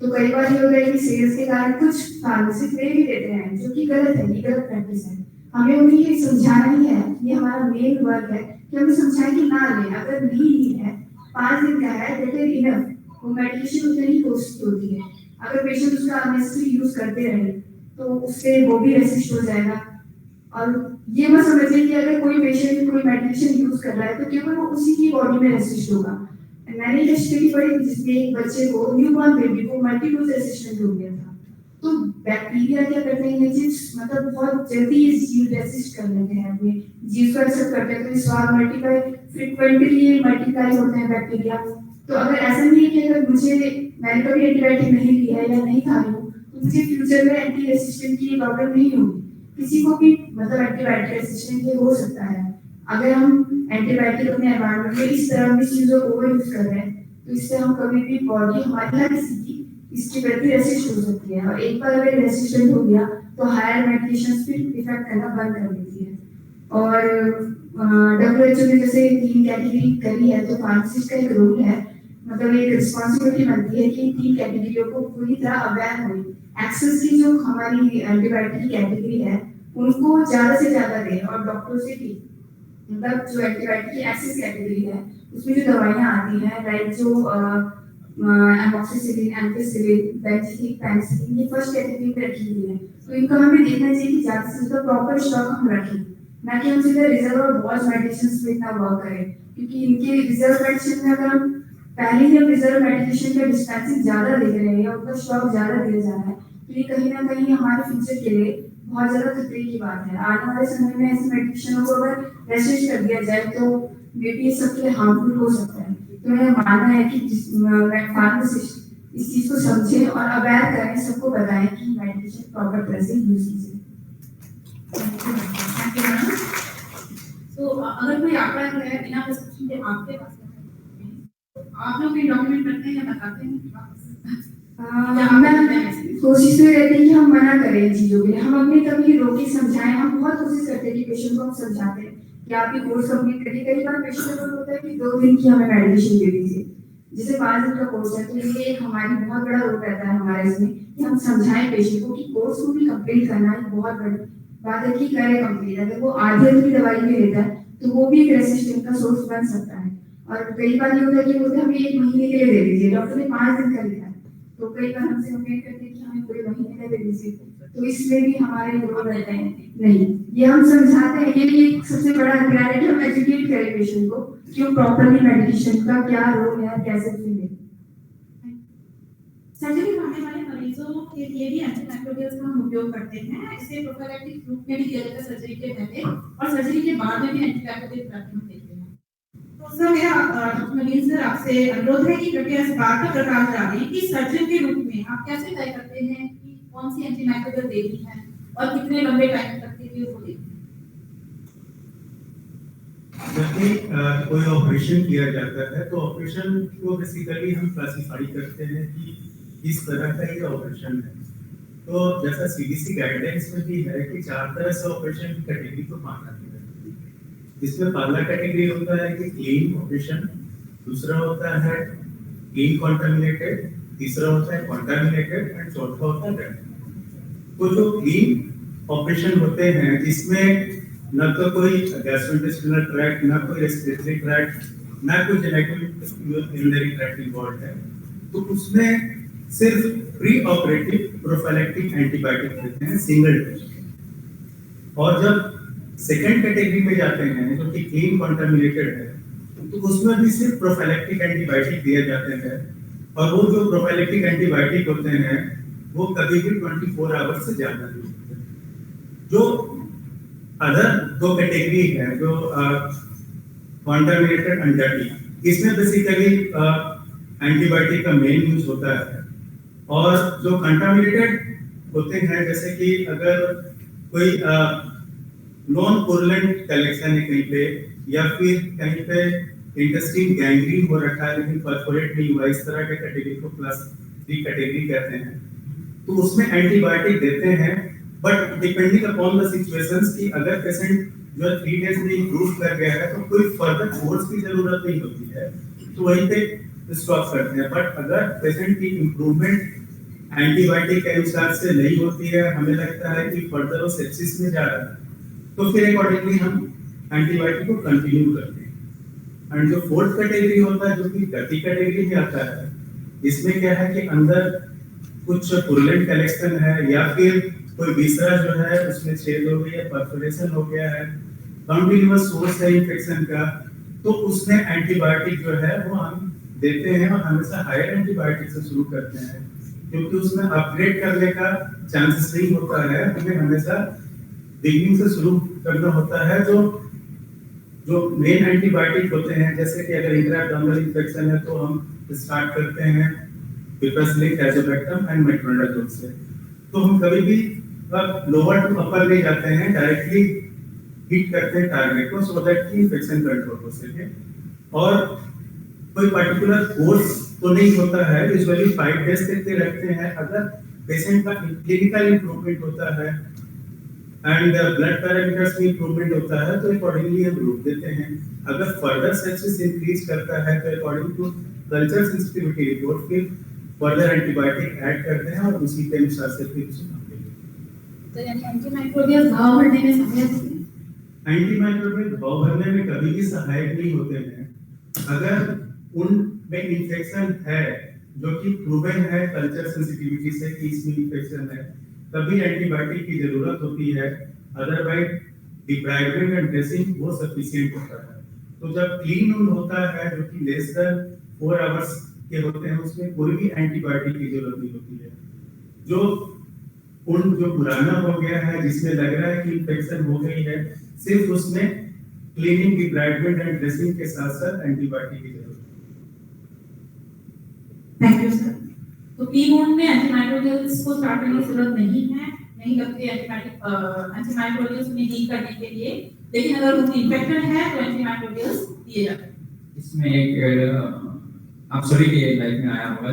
तो कई बार ये होता है कि सेल्स के कारण कुछ फार्मेसिस्ट दे भी देते हैं, जो कि गलत है, ये गलत प्रैक्टिस है। हमें उन्हें ये समझाना ही है, ये हमारा मेन वर्क है कि हमें समझाएं कि ना लें, अगर नहीं है 5 दिन का है दैट इज इनफ। वो मेडिकेशन उतनी ही कॉस्टली होती है, अगर पेशेंट उसका अननेसेसरी यूज करते रहे तो उससे वो भी रेसिस्ट हो जाएगा। और ये मत समझिए कि अगर कोई पेशेंट कोई मेडिकेशन यूज कर रहा है तो केवल वो उसी की बॉडी में रेसिस्ट होगा। मैंने एक स्टडी पढ़ी जिसमें एक बच्चे को न्यूबॉर्न बेबी को मल्टीडोज रेसिस्टेंट हो गया था। तो बैक्टीरिया क्या करते हैं, ये मतलब बहुत जल्दी इस जीव रेसिस्ट कर लेते हैं, अपने जीव को एक्सेप्ट करते हैं, तो इस बार मल्टीप्लाई फ्रीक्वेंटली मल्टीप्लाई होते हैं बैक्टीरिया। तो अगर ऐसा नहीं है कि अगर मैंने कभी एंटीबायोटिक नहीं लिया है या नहीं खा रही हूँ तो मुझे फ्यूचर में एंटी रेसिस्टेंट की प्रॉब्लम नहीं होगी। किसी को भी मतलब एंटीबायोटिक रेसिस्टेंट ये हो सकता है। अगर हम एंटीबायोटिक अपने एनवायरनमेंट में इस तरह की चीजों को ओवर यूज कर रहे हैं तो इससे हम कभी भी बॉडी हमारी हर किसी की इसके प्रति रेसिस्ट हो सकती है, और एक बार अगर रेसिस्टेंट हो गया तो हायर मेडिकेशंस फिर इफेक्ट करना बंद कर देती है। और WHO ने जैसे 3 कैटेगरी करी है, तो फार्मासिस्ट का एक रोल है, मतलब एक रिस्पॉन्सिबिलिटी बनती है कि 3 कैटेगरियों को पूरी तरह अवेयर हो। एक्सेस की जो हमारी एंटीबायोटिक की कैटेगरी है उनको ज्यादा से ज्यादा दें, और डॉक्टर से भी मतलब जो एंटीबायोटिक की एक्सेस कैटेगरी है उसमें जो दवाइयाँ आती हैं लाइक जो एमॉक्सिसिलिन, एम्पिसिलिन, बेंजीथिक, पेनिसिलिन, ये फर्स्ट कैटेगरी में रखी हुई है। तो इनको हमें देखना चाहिए कि ज्यादा से ज्यादा प्रॉपर स्टॉक हम रखें, ना कि हम सीधे रिजर्व और बॉज मेडिसिन में इतना वर्क करें, क्योंकि इनके रिजर्व मेडिसिन में अगर हम पहले ही रिजर्व मेडिकेशन का डिस्पेंसिंग ज्यादा दे रहे हैं, उनका स्टॉक ज्यादा दिया जा रहा है, तो ये कहीं ना कहीं हमारे फ्यूचर के लिए बहुत ज्यादा खतरे की बात है। आने वाले समय में ऐसी मेडिकेशनों को अगर रेस्ट्रिक्ट कर दिया जाए तो मे बी सबके लिए हार्मफुल हो सकता है। तो मेरा मानना है कि फार्मासिस्ट इस चीज को समझे और अवेयर करें, सबको बताएं कि मेडिकेशन प्रॉपर तरह से यूज कीजिए। तो अगर कोई आंकड़ा है बिना प्रिस्क्रिप्शन के आपके पास आप लोग भी डॉक्यूमेंट करते हैं या बताते हैं? मैं कोशिश में रहती है कि हम मना करें इन चीजों के लिए, हम अपनी कभी रोके समझाएं। हम बहुत कोशिश करते हैं कि पेशेंट को हम समझाते हैं कि आप ये कोर्स कंप्लीट करिए। कई बार पेशेंट को होता है कि 2 दिन की हमें मेडिकेशन दे दीजिए, जैसे 5 दिन का कोर्स है, तो ये एक हमारी बहुत बड़ा रोल रहता है हमारे इसमें कि हम समझाएं पेशेंट को कि कोर्स को भी कंप्लीट करना एक बहुत बड़ी बात है कि करे कंप्लीट। अगर वो आधे की दवाई भी लेता है तो वो भी एक रेसिस्टेंट का सोर्स बन सकता है। और कई बार ये होता है कि बोलते हमें 1 महीने के लिए दे दीजिए, डॉक्टर ने 5 दिन का लिखा है, तो कई बार हमसे कंप्लेंट करते हैं कि हमें पूरे महीने में दे दीजिए, तो इसमें भी हमारे रोल रहते हैं। नहीं, ये हम समझाते हैं, ये सबसे बड़ा हथियार है कि हम एजुकेट करें पेशेंट को कि वो प्रॉपर्ली मेडिकेशन का क्या रोल है, कैसे मिले। सर्जरी में आने वाले मरीजों के लिए भी एंटीमाइक्रोबियल्स का हम उपयोग करते हैं। इसे प्रोफाइलैक्टिक रूप में भी किया जाता है सर्जरी के पहले, और सर्जरी के बाद में भी एंटीमाइक्रोबियल थेरेपी हम देते हैं। तो सर मेरा डॉक्टर नवीन सर आपसे अनुरोध है कि कृपया इस बात का प्रकाश डालें कि सर्जन के रूप में आप कैसे तय करते हैं कि कौन सी एंटीमाइक्रोबियल देनी है और कितने लंबे टाइम तक के लिए वो देनी है? जब भी कोई ऑपरेशन किया जाता है तो ऑपरेशन को बेसिकली हम क्लासिफाई करते हैं कि किस तरह का ये ऑपरेशन है। तो जैसा सीडीसी गाइडलाइंस में भी है कि 4 तरह से ऑपरेशन की कैटेगरी को बांटा गया है। इसमें पहला कैटेगरी होता है कि क्लीन ऑपरेशन, दूसरा होता है क्लीन कॉन्टामिनेटेड, तीसरा होता है कॉन्टामिनेटेड एंड चौथा होता है डेड। तो जो क्लीन ऑपरेशन होते हैं जिसमें न तो कोई गैस्ट्रोइंटेस्टाइनल ट्रैक्ट, न कोई रेस्पिरेटरी ट्रैक्ट, न कोई जेनेटिक ट्रैक्ट इन्वॉल्व है, तो उसमें सिर्फ प्री ऑपरेटिव प्रोफाइलैक्टिक एंटीबायोटिक देते हैं सिंगल डोज। और जब सेकेंड कैटेगरी में जाते हैं जो कि क्लीन कॉन्टामिनेटेड है, तो उसमें भी सिर्फ प्रोफाइलैक्टिक एंटीबायोटिक दिए जाते हैं। और वो जो प्रोफाइलैक्टिक एंटीबायोटिक होते हैं वो कभी भी 24 आवर्स से ज्यादा नहीं होते। जो अदर 2 कैटेगरी है जो कॉन्टामिनेटेड एंड डर्टी, इसमें बेसिकली एंटीबायोटिक का मेन यूज होता है। और जो कंटामिनेटेड होते हैं जैसे कि अगर कोई नॉन कोरुलेंट कलेक्शन है कहीं पे, या फिर कहीं पे इंटेस्टाइन गैंग्रीन हो रखा है लेकिन परफोरेट नहीं हुआ, इस तरह के कैटेगरी को क्लास 3 कैटेगरी कहते हैं, तो उसमें एंटीबायोटिक देते हैं। But depending upon the situations कि अगर पेशेंट जो 3 डेज में इंप्रूव कर गया है तो कोई फर्दर कोर्स की जरूरत नहीं होती है, तो वहीं पे स्टॉप करते हैं। बट अगर पेशेंट की इंप्रूवमेंट एंटीबायोटिक के अनुसार से नहीं होती है, हमें लगता है कि फर्दर वो सेप्सिस में जा रहा है, तो फिर अकॉर्डिंगली हम एंटीबायोटिक को कंटिन्यू करते हैं। एंड जो 4th कैटेगरी होता है जो कि डर्टी कैटेगरी में आता है, इसमें क्या है कि अंदर कुछ पुरलेंट कलेक्शन है या फिर कोई विसरा जो है उसमें छेद हो गया, परफोरेशन हो गया है, कॉन्टिन्यूअस सोर्स है इन्फेक्शन का, तो उसमें एंटीबायोटिक जो है वो हम देते हैं और हमेशा हायर एंटीबायोटिक से शुरू करते हैं, क्योंकि उसमें अपग्रेड करने का चांसेस नहीं होता है। हमें हमेशा बिगिनिंग से शुरू करना होता है। जो मेन एंटीबायोटिक होते हैं, जैसे कि अगर इंट्राएब्डोमिनल इन्फेक्शन है तो हम स्टार्ट करते हैं पिपरसिलिन, एजोबैक्टम एंड मेट्रोनिडाजोल से। तो हम कभी भी लोअर टू अपर नहीं जाते हैं, डायरेक्टली हिट करते हैं टारगेट को, सो दैट की इन्फेक्शन कंट्रोल हो सके। और कोई पर्टिकुलर कोर्स तो नहीं होता है, यूजुअली 5 डेज तक के रखते हैं। अगर पेशेंट का क्लिनिकल इंप्रूवमेंट होता है एंड ब्लड पैरामीटर्स में इंप्रूवमेंट होता है तो अकॉर्डिंगली हम रोक देते हैं। अगर फर्दर सेप्सिस इंक्रीज करता है तो according to culture sensitivity report फिर फर्दर एंटीबायोटिक ऐड करते हैं और उसी के अनुसार से फिर तो यानी एंटीमाइक्रोबियल घाव भरने में सहायक होते हैं। एंटीमाइक्रोबियल घाव भरने में कभी भी सहायक नहीं होते हैं। अगर उनमें इन्फेक्शन है जो कि प्रूवन है कल्चर सेंसिटिविटी से कि इसमें इन्फेक्शन है, तभी एंटीबायोटिक की जरूरत होती है। अदरवाइज डिब्राइडमेंट एंड ड्रेसिंग वो सफिशिएंट होता है। तो जब क्लीन वुंड होता है जो कि लेस देन 4 आवर्स के होते हैं, उसमें कोई भी एंटीबायोटिक की जरूरत नहीं होती है। जो जो पुराना हो गया है, जिसमें लग रहा है कि इन्फेक्शन हो गई है, सिर्फ उसमें क्लीनिंग, डिब्राइडमेंट एंड ड्रेसिंग के साथ साथ एंटीबायोटिक की जरूरत है। Thank you sir. तो पी वुंड में एंटीमाइक्रोबियल्स को स्टार्ट करने की जरूरत नहीं लगती एंटीमाइक्रोबियल्स में डील करने के लिए, लेकिन अगर उनकी इन्फेक्शन है तो एंटीमाइक्रोबियल्स दिए जाते हैं। इसमें एक आप सभी के लाइफ में आया होगा,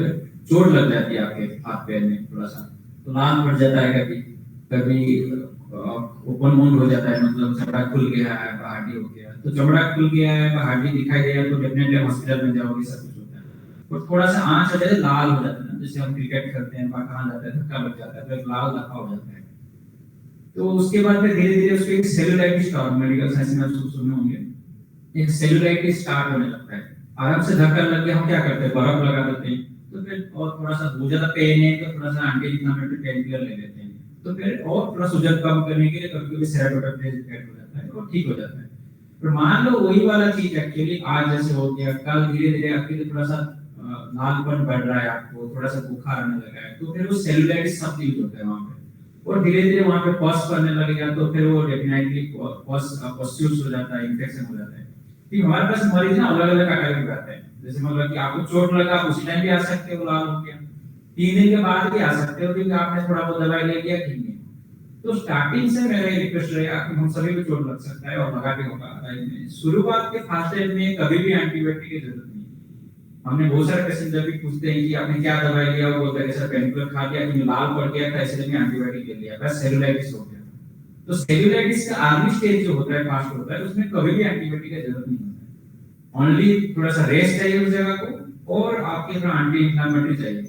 चोट लग जाती है आपके हाथ पैर में, थोड़ा सा तो लाल पड़ जाता है, कभी ओपन वुंड हो जाता है, मतलब चमड़ा खुल गया है, हड्डी हो गया। तो चमड़ा खुल गया है, हड्डी दिखाई दे रहा है तो डेफिनेटली हॉस्पिटल में जाओगे, सब कुछ होता है। और थोड़ा सा आंच आ जाए, लाल हो जाता है, जैसे हम क्रिकेट खेलते हैं, कहाँ जाता है, धक्का लग जाता है तो एक लाल धब्बा हो जाता है। तो उसके बाद में धीरे धीरे उसको एक सेलुलाइटिस स्टार्ट, मेडिकल साइंस में आप सुने होंगे, एक सेलुलाइटिस स्टार्ट होने लगता है। आराम से धक्का लग गया, हम क्या करते हैं, बर्फ लगा देते हैं, तो फिर और थोड़ा सा बहुत ज्यादा पेन है तो थोड़ा सा एंटी इन्फ्लेमेटरी पेनकिलर ले लेते हैं, तो फिर और थोड़ा सूजन कम करने के लिए कभी-कभी सेरोटोनिन ऐड हो जाता है और ठीक हो जाता है। पर मान लो वही वाला चीज एक्चुअली आज जैसे हो गया, कल धीरे धीरे आपके थोड़ा सा लालपन बढ़ रहा है, आपको थोड़ा सा बुखार आने लगा है, तो फिर वो सेलुलाइटिस सब यूज होता है वहां पे, और धीरे धीरे वहां पे पस करने लगेगा तो फिर वो डेफिनेटली पस्ट्यूल्स हो जाता है, इन्फेक्शन हो जाता है। फिर हमारे पास मरीज ना अलग अलग कैटेगरी में आते हैं, जैसे मतलब कि आपको चोट लगा, उसी टाइम भी आ सकते हो, लाल हो गया, 3 दिन के बाद भी आ सकते हो, क्योंकि आपने थोड़ा बहुत दवाई ले लिया, ठीक है। तो स्टार्टिंग से मेरा रिक्वेस्ट रहेगा कि हम सभी को चोट लग सकता है और लगा भी होगा। शुरुआत के फर्स्ट स्टेज में कभी भी एंटीबायोटिक की जरूरत नहीं। हमने बहुत सारे पेशेंट जब भी पूछते हैं कि आपने क्या दवाई लिया, वो बोलते हैं सर पेनकिलर खा लिया, कि लाल पड़ गया था इसलिए मैं एंटीबायोटिक ले लिया, बस सेलुलाइटिस हो गया। तो सेलुलाइटिस का आर्ली स्टेज जो होता है, फास्ट होता है, उसमें कभी भी एंटीबायोटिक की जरूरत नहीं होता है। ओनली थोड़ा सा रेस्ट चाहिए उस जगह को, और आपके थोड़ा एंटी इन्फ्लेमेटरी चाहिए,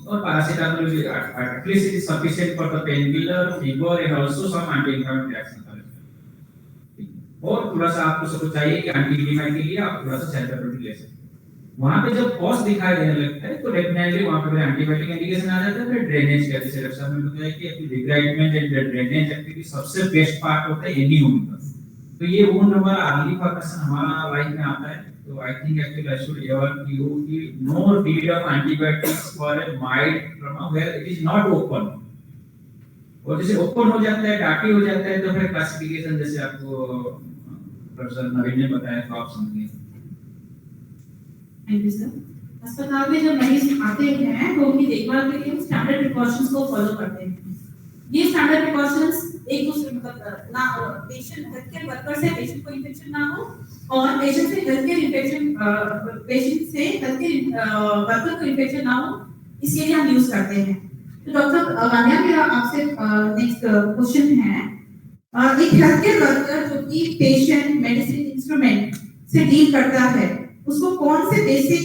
और पैरासिटामोल भी at least it is sufficient for the painkiller, fever and also some anti inflammatory action. और थोड़ा सा आपको सब चाहिए कि एंटी इन्फ्लेमेटरी के लिए आप थोड़ा सा सेरोटोनिन ले सकते हैं। वहां पे जब पॉज दिखाई देने लगता है तो डेफिनेटली वहां पे एंटीबायोटिक इंडिकेशन आ जाता है। फिर ड्रेनेज का, जैसे रक्षा में बताया कि डिग्राइडमेंट एंड ड्रेनेज एक्टिविटी सबसे बेस्ट पार्ट होता है एनी वुंड का। तो ये वुंड हमारा अर्ली फॉर्मेशन हमारा लाइफ में आता है, तो I think actually I should ever you कि no need of antibiotics for a mild trauma where it is not open. और जैसे ओपन हो जाता है, डार्टी हो जाता है, तो फिर क्लासिफिकेशन जैसे आपको प्रोफेसर नवीन ने बताया तो आप समझिए। Thank you sir. अस्पताल में जब मरीज आते हैं तो उनकी देखभाल के लिए स्टैंडर्ड प्रिकॉशंस को फॉलो करते हैं। ये स्टैंडर्ड प्रिकॉशंस एक दूसरे मतलब ना पेशेंट हेल्थ केयर वर्कर से पेशेंट को इन्फेक्शन ना हो, और पेशेंट से हेल्थ केयर वर्कर को इन्फेक्शन ना हो, इसके लिए हम यूज करते हैं। तो डॉक्टर वानिया मेरा आपसे नेक्स्ट क्वेश्चन है, एक हेल्थ केयर वर्कर जो कि पेशेंट मेडिसिन इंस्ट्रूमेंट से डील करता है, उसको कौन से basic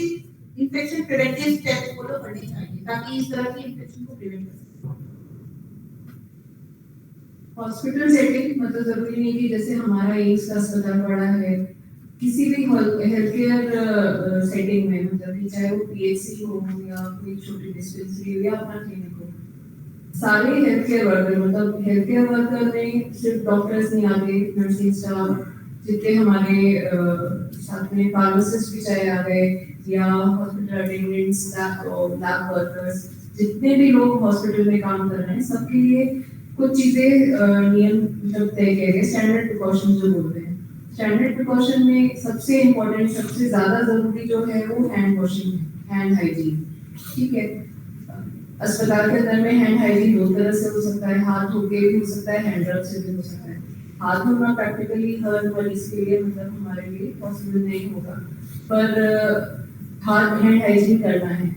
infection preventive steps follow करने चाहिए ताकि इस तरह की इन्फेक्शन को प्रिवेंट कर सके? हॉस्पिटल सेटिंग मतलब जरूरी नहीं कि जैसे हमारा एम्स का अस्पताल बड़ा है किसी भी हेल्थ केयर सेटिंग में, मतलब कि चाहे वो पीएचसी हो या कोई छोटी डिस्पेंसरी हो या अपना क्लिनिक हो, सारे हेल्थ केयर वर्कर, मतलब हेल्थ केयर वर्कर में सिर्फ डॉक्टर्स नहीं आते, नर्सिंग स्टाफ, जितने हमारे साथ में फार्मासिस्ट भी चाहे आ गए या हॉस्पिटल अटेंडेंट्स, लैब वर्कर्स, जितने भी लोग हॉस्पिटल में काम कर रहे हैं, सबके लिए कुछ चीजें नियम मतलब तय किए गए, स्टैंडर्ड प्रिकॉशन जो बोलते हैं। स्टैंडर्ड प्रिकॉशन में सबसे इम्पोर्टेंट, सबसे ज्यादा जरूरी जो है वो हैंड वॉशिंग है, हैंड हाइजीन। ठीक है, अस्पताल के अंदर में हैंड हाइजीन दो तरह से हो सकता है, हाथ धो के भी हो सकता है, हैंड रब से भी हो सकता है। हाथ धोना प्रैक्टिकली हर मरीज के लिए मतलब हमारे लिए पॉसिबल नहीं होगा, पर हाथ हैंड हाइजीन करना है।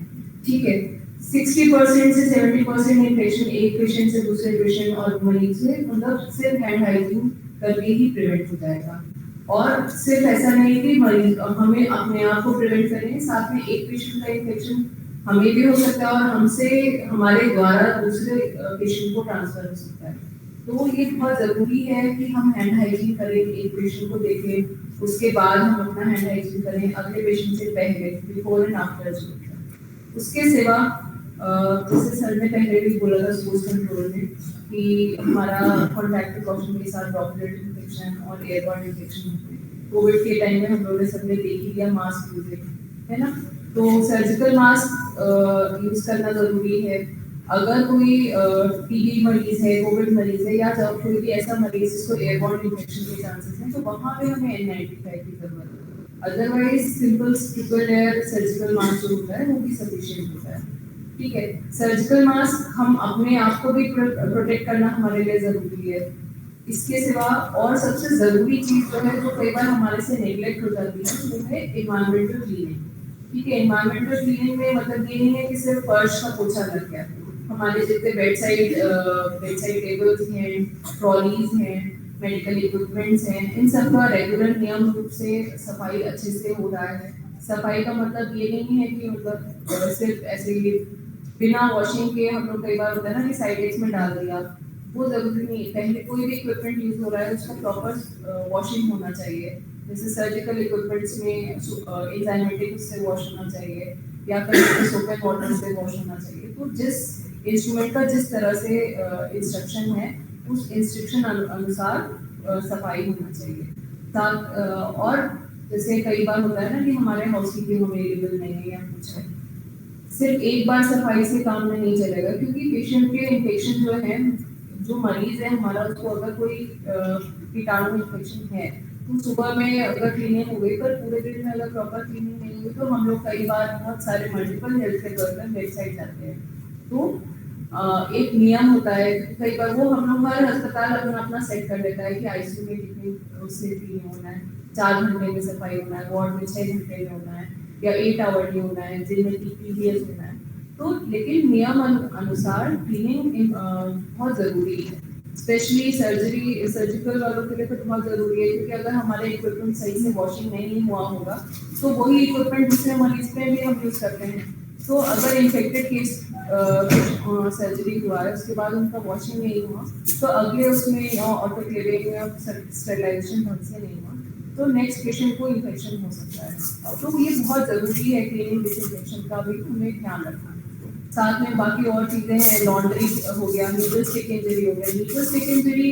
ठीक है, 60% से 70% इन्फेक्शन एक पेशेंट से दूसरे पेशेंट और मरीज से मतलब सिर्फ हैंड हाइजीन करके ही प्रिवेंट हो जाएगा। और सिर्फ ऐसा नहीं कि मरीज हमें अपने आप को प्रिवेंट करें, साथ में एक पेशेंट का इन्फेक्शन हमें भी हो सकता है और हमसे हमारे द्वारा दूसरे पेशेंट को ट्रांसफर हो सकता है। तो ये बहुत जरूरी है कि हम हैंड हाइजीन करें, एक पेशेंट को देखें, उसके बाद हम अपना हैंड हाइजीन करें अगले पेशेंट से पहले, बिफोर एंड आफ्टर जो। उसके सिवा जैसे सर ने पहले भी बोला था सोर्स कंट्रोल में कि हमारा कॉन्टैक्ट प्रिकॉशन के साथ ड्रॉपलेट इन्फेक्शन और एयरबॉर्न इन्फेक्शन होते हैं। कोविड के टाइम में हम लोगों ने सबने देख ही लिया मास्क यूज है ना, तो सर्जिकल मास्क यूज करना जरूरी है। अगर कोई टीबी मरीज है, कोविड मरीज है या जब कोई भी ऐसा मरीज जिसको एयरबॉर्न इन्फेक्शन के चांसेस हैं, तो वहाँ पे हमें N95 की जरूरत है। Otherwise simple triple layer surgical mask जो होता है वो भी सफिशिएंट होता है। ठीक है, सर्जिकल मास्क हम अपने आप को भी प्रोटेक्ट करना हमारे लिए जरूरी है। इसके सिवा और सबसे जरूरी चीज जो है जो कई बार हमारे से नेग्लेक्ट हो जाती है वो है एनवायरमेंटल क्लीनिंग। ठीक है, एनवायरमेंटल क्लीनिंग में मतलब ये नहीं है कि सिर्फ फर्श का पोछा लग गया, हमारे जितने बेडसाइड टेबल्स हैं, ट्रॉलीज हैं, मेडिकल इक्विपमेंट्स हैं, इन सब का रेगुलर नियम रूप से सफाई अच्छे से हो रहा है। सफाई का मतलब ये नहीं है कि मतलब सिर्फ ऐसे बिना वॉशिंग के हम लोग कई बार होता है ना कि साइडेक्स में डाल दिया, वो जरूरी नहीं है। पहले कोई भी इक्विपमेंट यूज हो रहा है उसका प्रॉपर वॉशिंग होना चाहिए। जैसे सर्जिकल इक्विपमेंट्स में एंजाइमेटिक उससे वॉश होना चाहिए या फिर सोप एंड वाटर से वॉश होना चाहिए। तो जिस इंस्ट्रूमेंट का जिस तरह से इंस्ट्रक्शन है उस इंस्ट्रक्शन अनुसार सफाई होना चाहिए। साथ और जैसे कई बार होता है ना कि हमारे हाउसकीपिंग अवेलेबल नहीं है या कुछ है, सिर्फ एक बार सफाई से काम नहीं चलेगा, क्योंकि पेशेंट के इन्फेक्शन जो है, जो मरीज है हमारा, उसको अगर कोई कीटाणु इन्फेक्शन है तो सुबह में अगर क्लीनिंग हो गई पर पूरे दिन में अगर प्रॉपर क्लीनिंग नहीं हुई तो हम लोग कई बार बहुत सारे multiple health care worker website जाते हैं। तो एक नियम होता है, कई बार वो हम लोग हर अस्पताल अपना अपना सेट कर लेता है कि आईसीयू में कितनी उससे क्लीनिंग होना है, 4 घंटे में सफाई होना है, वार्ड में 6 घंटे में होना है या 8 आवर होना है, जिन में TPDS होना है। तो लेकिन नियम अनुसार क्लीनिंग बहुत जरूरी है, स्पेशली सर्जिकल वालों के लिए तो बहुत जरूरी है, क्योंकि अगर हमारे इक्विपमेंट सही से वॉशिंग नहीं हुआ होगा तो वही इक्विपमेंट दूसरे मरीज पे भी हम यूज करते हैं। तो अगर इन्फेक्टेड केस सर्जरी हुआ है उसके बाद उनका वॉशिंग नहीं हुआ तो अगले उसमें ऑटोक्लेविंग या स्टेरिलाइजेशन ढंग से नहीं हुआ तो नेक्स्ट पेशेंट को इन्फेक्शन हो सकता है। तो ये बहुत जरूरी है क्लीनिंग डिसइंफेक्शन का भी हमें ध्यान रखना। साथ में बाकी और चीजें हैं, लॉन्ड्री हो गया, नीडल स्टिक इंजरी हो गया। नीडल स्टिक इंजरी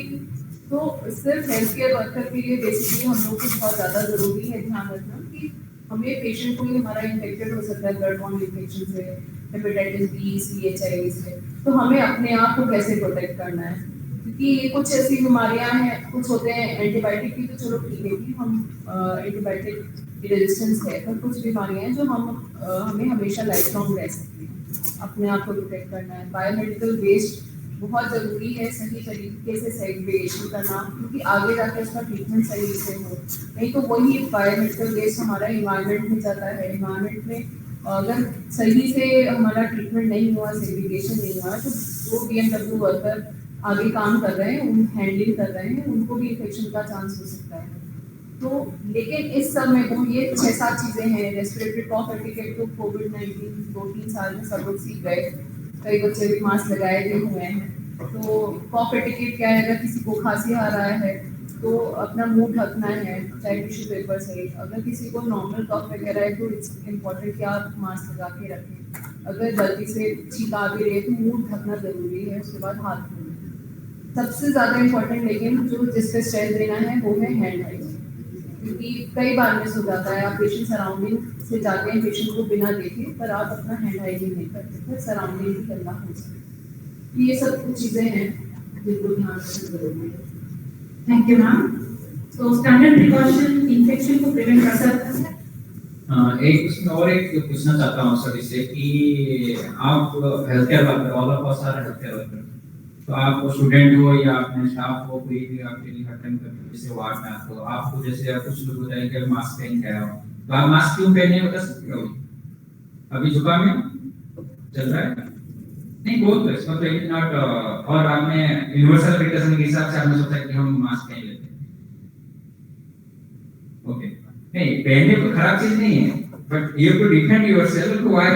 तो सिर्फ हेल्थ केयर वर्कर के लिए बेसिकली हम लोग को बहुत ज्यादा जरूरी है ध्यान रखना कि हमें पेशेंट को भी हमारा इन्फेक्टेड हो सकता है ब्लड बॉर्न इन्फेक्शन से, हेपेटाइटिस बी, CHIV से, तो हमें अपने आप को कैसे प्रोटेक्ट करना है, क्योंकि ये कुछ ऐसी बीमारियां हैं, कुछ होते हैं एंटीबायोटिक की तो चलो ठीक है कि हम एंटीबायोटिक रेजिस्टेंस है, पर कुछ बीमारियां हैं जो हमें हमेशा लाइफ लॉन्ग रह सकती हैं। अपने आप को प्रोटेक्ट करना है। बायोमेडिकल वेस्ट बहुत जरूरी है सही तरीके से सेग्रीगेशन करना, क्योंकि आगे जाके उसका ट्रीटमेंट सही से हो, नहीं तो वही बायोमेडिकल वेस्ट हमारा इन्वायरमेंट में जाता है। इन्वायरमेंट में अगर सही से हमारा ट्रीटमेंट नहीं हुआ, सेग्रीगेशन नहीं हुआ, तो जो BMW वर्कर आगे काम कर रहे हैं, उन हैंडलिंग कर रहे हैं, उनको भी इन्फेक्शन का चांस हो सकता है। तो लेकिन इस सब में वो ये 6-7 चीजें हैं। रेस्पिरेटरी कॉफ एटिकेट तो कोविड-19 2-3 साल में सब लोग सीख गए, कई बच्चे भी मास्क लगाए भी हुए हैं। तो कॉफ एटिकेट क्या है, अगर किसी को खांसी आ रहा है तो अपना मुंह ढकना है, चाहे टिश्यू पेपर से। अगर किसी को नॉर्मल कफ वगैरह है तो इट्स इम्पॉर्टेंट कि आप मास्क लगा के रखें। अगर गलती से छींक आ भी रही है तो मुंह ढकना जरूरी है, उसके बाद हाथ धोना। सबसे ज़्यादा इम्पोर्टेंट लेकिन जो जिस पे स्ट्रेस देना है वो है हैंड हाइजीन, क्योंकि कई बार मिस हो जाता है। आप पेशेंट सराउंडिंग से जाते हैं पेशेंट को बिना देखे, पर आप अपना हैंड हाइजीन नहीं करते, फिर सराउंडिंग भी गंदा हो सकता है। ये सब कुछ चीज़ें हैं जिनको ध्यान रखना जरूरी है। Thank you ma'am. तो स्टैंडर्ड प्रिकॉशन इन्फेक्शन को प्रिवेंट कर सकता है। एक उसमें और एक पूछना चाहता हूँ सर इससे कि आप health care worker, all of us are health care worker, तो आप स्टूडेंट हो या अपने स्टाफ हो, कोई भी आपके लिए अटेंड करने जैसे वार्ड में आते हो, आपको जैसे कुछ लोग बताएं कि मास्क पहन के आओ, तो आप मास्क क्यों पहने बता सकते हो? अभी जुकाम में चल रहा है नहीं बोल तो इसका तो इट नॉट, और आपने यूनिवर्सल प्रिकॉशन के हिसाब से आपने सोचा कि हम मास्क पहन लेते हैं। ओके, नहीं पहनने को खराब चीज नहीं है, but you have to defend yourself, why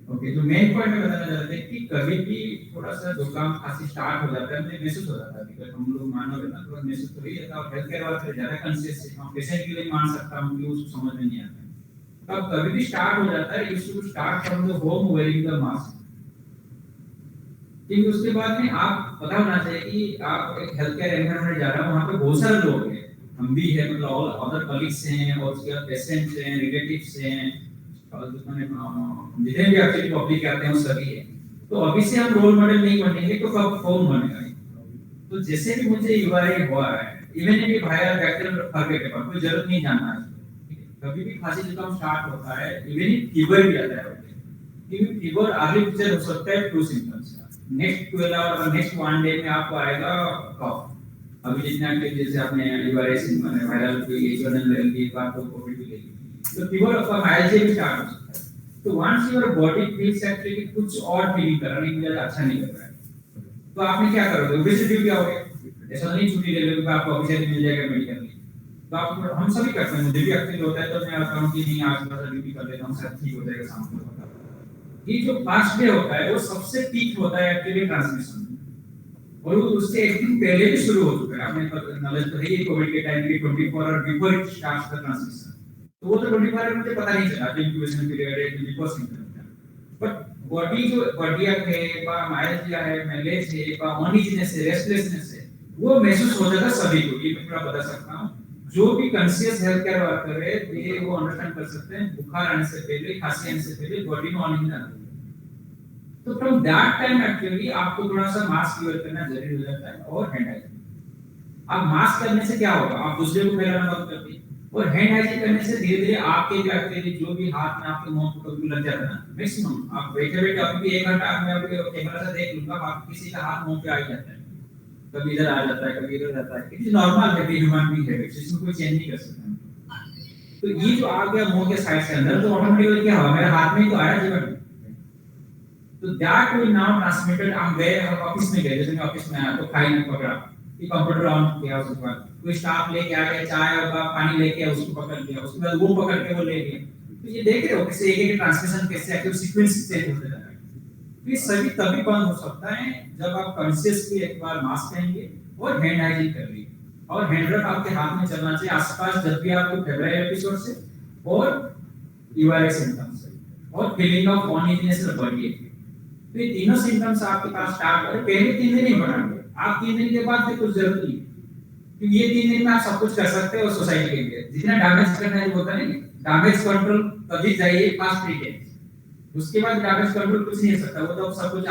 okay. तो मेन पॉइंट में बताना चाहते हैं कि कभी भी थोड़ा सा जुकाम खांसी स्टार्ट हो जाता है, मुझे महसूस हो जाता है कि हम लोग मानोगे ना तो महसूस तो ही जाता है। हेल्थ केयर वाले ज्यादा कॉन्शियस है, हम पेशेंट के लिए मान सकता हूं कि उसको समझ में नहीं आता। तब कभी भी स्टार्ट हो जाता है, you should start from the home wearing the mask. क्योंकि उसके बाद में आप पता होना चाहिए कि आप एक हेल्थ केयर एनवायरनमेंट जा रहे हो, वहां पे बहुत सारे लोग हैं, हम भी है, मतलब ऑल अदर कलीग्स हैं और उसके बाद पेशेंट्स हैं, रिलेटिव्स हैं, और जितने भी एक्चुअली पब्लिक आते हैं वो सभी है। तो अभी से हम रोल मॉडल नहीं बनेंगे तो कब कौन बनेगा? तो जैसे भी मुझे यूआरआई हुआ है, even if viral bacterial forgettable, कोई जरूरत नहीं जानना है। कभी भी खांसी जुकाम स्टार्ट होता है, इवन इफ फीवर भी आता है, क्योंकि फीवर अर्ली पिक्चर हो सकता है 2 सिम्पटम्स का। नेक्स्ट 12 आवर और नेक्स्ट 1 डे में आपको आएगा कफ। अभी जितना कि जैसे आपने यूआरआई माने वायरल की जनरल लेवल की बात को कोविड भी लेगी, तो फीवर आपका माइल्ड से स्टार्ट हो सकता है। तो once your body feels actually कुछ और फीलिंग कर रहा है, मुझे अच्छा नहीं लग रहा है, तो आपने क्या करोगे? ओबेसिटी क्या होगा? ऐसा नहीं छुट्टी ले लोगे, आपको ऑफिशियल मिल जाएगा मेडिकल में। तो आप, हम सभी करते हैं, मुझे भी एक्चुअली होता है, तो मैं आता हूं कि नहीं आज थोड़ा ड्यूटी कर लेता हूं, सब ठीक हो जाएगा शाम को। ये जो फर्स्ट डे होता है वो सबसे पीक होता है एक्चुअली ट्रांसमिशन, और वो उससे एक दिन पहले भी शुरू हो चुका है। आपने नॉलेज तो है कोविड के टाइम पे 24 hour before it starts the transmission, तो वो तो 24 आवर मुझे पता नहीं चला कि इंक्यूबेशन पीरियड है 24 सिम्पटम का। बट बॉडी जो कार्डियक है बा माइल्जिया है, मैलेज है बा अनइजीनेस है, रेस्टलेसनेस है, वो महसूस हो जाता सभी को। ये मैं थोड़ा बता सकता हूं, जो भी कॉन्शियस हेल्थ केयर वर्कर है ये वो अंडरस्टैंड कर सकते हैं। बुखार आने से पहले, खांसी आने से पहले बॉडी में अनइजीनेस, तो फ्रॉम दैट टाइम एक्चुअली आपको थोड़ा सा मास्क वेयर करना जरूरी हो जाता है, और हैंड हाइजीन। अब मास्क करने से क्या होगा? आप दूसरे को फैलाना बंद कर दिए, और हैंड हाइजीन करने से धीरे धीरे आपके बैक्टीरिया जो भी हाथ में आपके मुंह पे कभी लग जाता है ना, मैक्सिमम आप बैठे बैठे अभी भी 1 घंटा मैं आपके कैमरा से देख लूंगा, आप किसी का हाथ मुंह पे आ जाता है, कभी इधर आ जाता है, कभी इधर जाता है। इट इज नॉर्मल है, ह्यूमन बीइंग हैबिट, इसमें कोई चेंज नहीं कर सकता। तो ये जो आ गया मुंह के साइड से अंदर, तो ऑटोमेटिकली क्या हुआ, मेरे हाथ में तो आया जीवन, तो दैट विल नाउ ट्रांसमिटेड। हम गए, हम ऑफिस में गए, जैसे मैं ऑफिस में आया तो फाइल में पकड़ा कि कंप्यूटर ऑन किया, उसके बाद कोई स्टाफ लेके आ गया, चाय और पानी लेके उसको पकड़ लिया, उसके बाद वो पकड़ के वो ले गया। तो ये देख रहे हो कैसे एक एक ट्रांसमिशन कैसे एक्टिव सीक्वेंस चेंज होते जा रहा है। ये सभी तभी बंद हो सकता है जब आप कॉन्शियसली एक बार मास्क पहनेंगे और हैंड हाइजीन कर लीजिए, और हैंड रब आपके हाथ में चलना चाहिए आसपास जब भी आपको फेब्रुअरी एपिसोड से और यूआरआई सिम्पटम्स से और feeling of uneasiness in body. तो ये तीनों सिम्पटम्स आपके पास स्टार्ट करें, पहले 3 दिन नहीं बढ़ाएंगे आप, 3 दिन के बाद फिर कुछ जरूरत नहीं, क्योंकि ये 3 दिन में आप सब कुछ कर सकते हो सोसाइटी के लिए। जितना डैमेज करना है होता नहीं, डैमेज कंट्रोल तभी चाहिए फास्ट ट्रीटमेंट, उसके बाद डैमेज कंट्रोल कुछ नहीं हो सकता, वो तो सब कुछ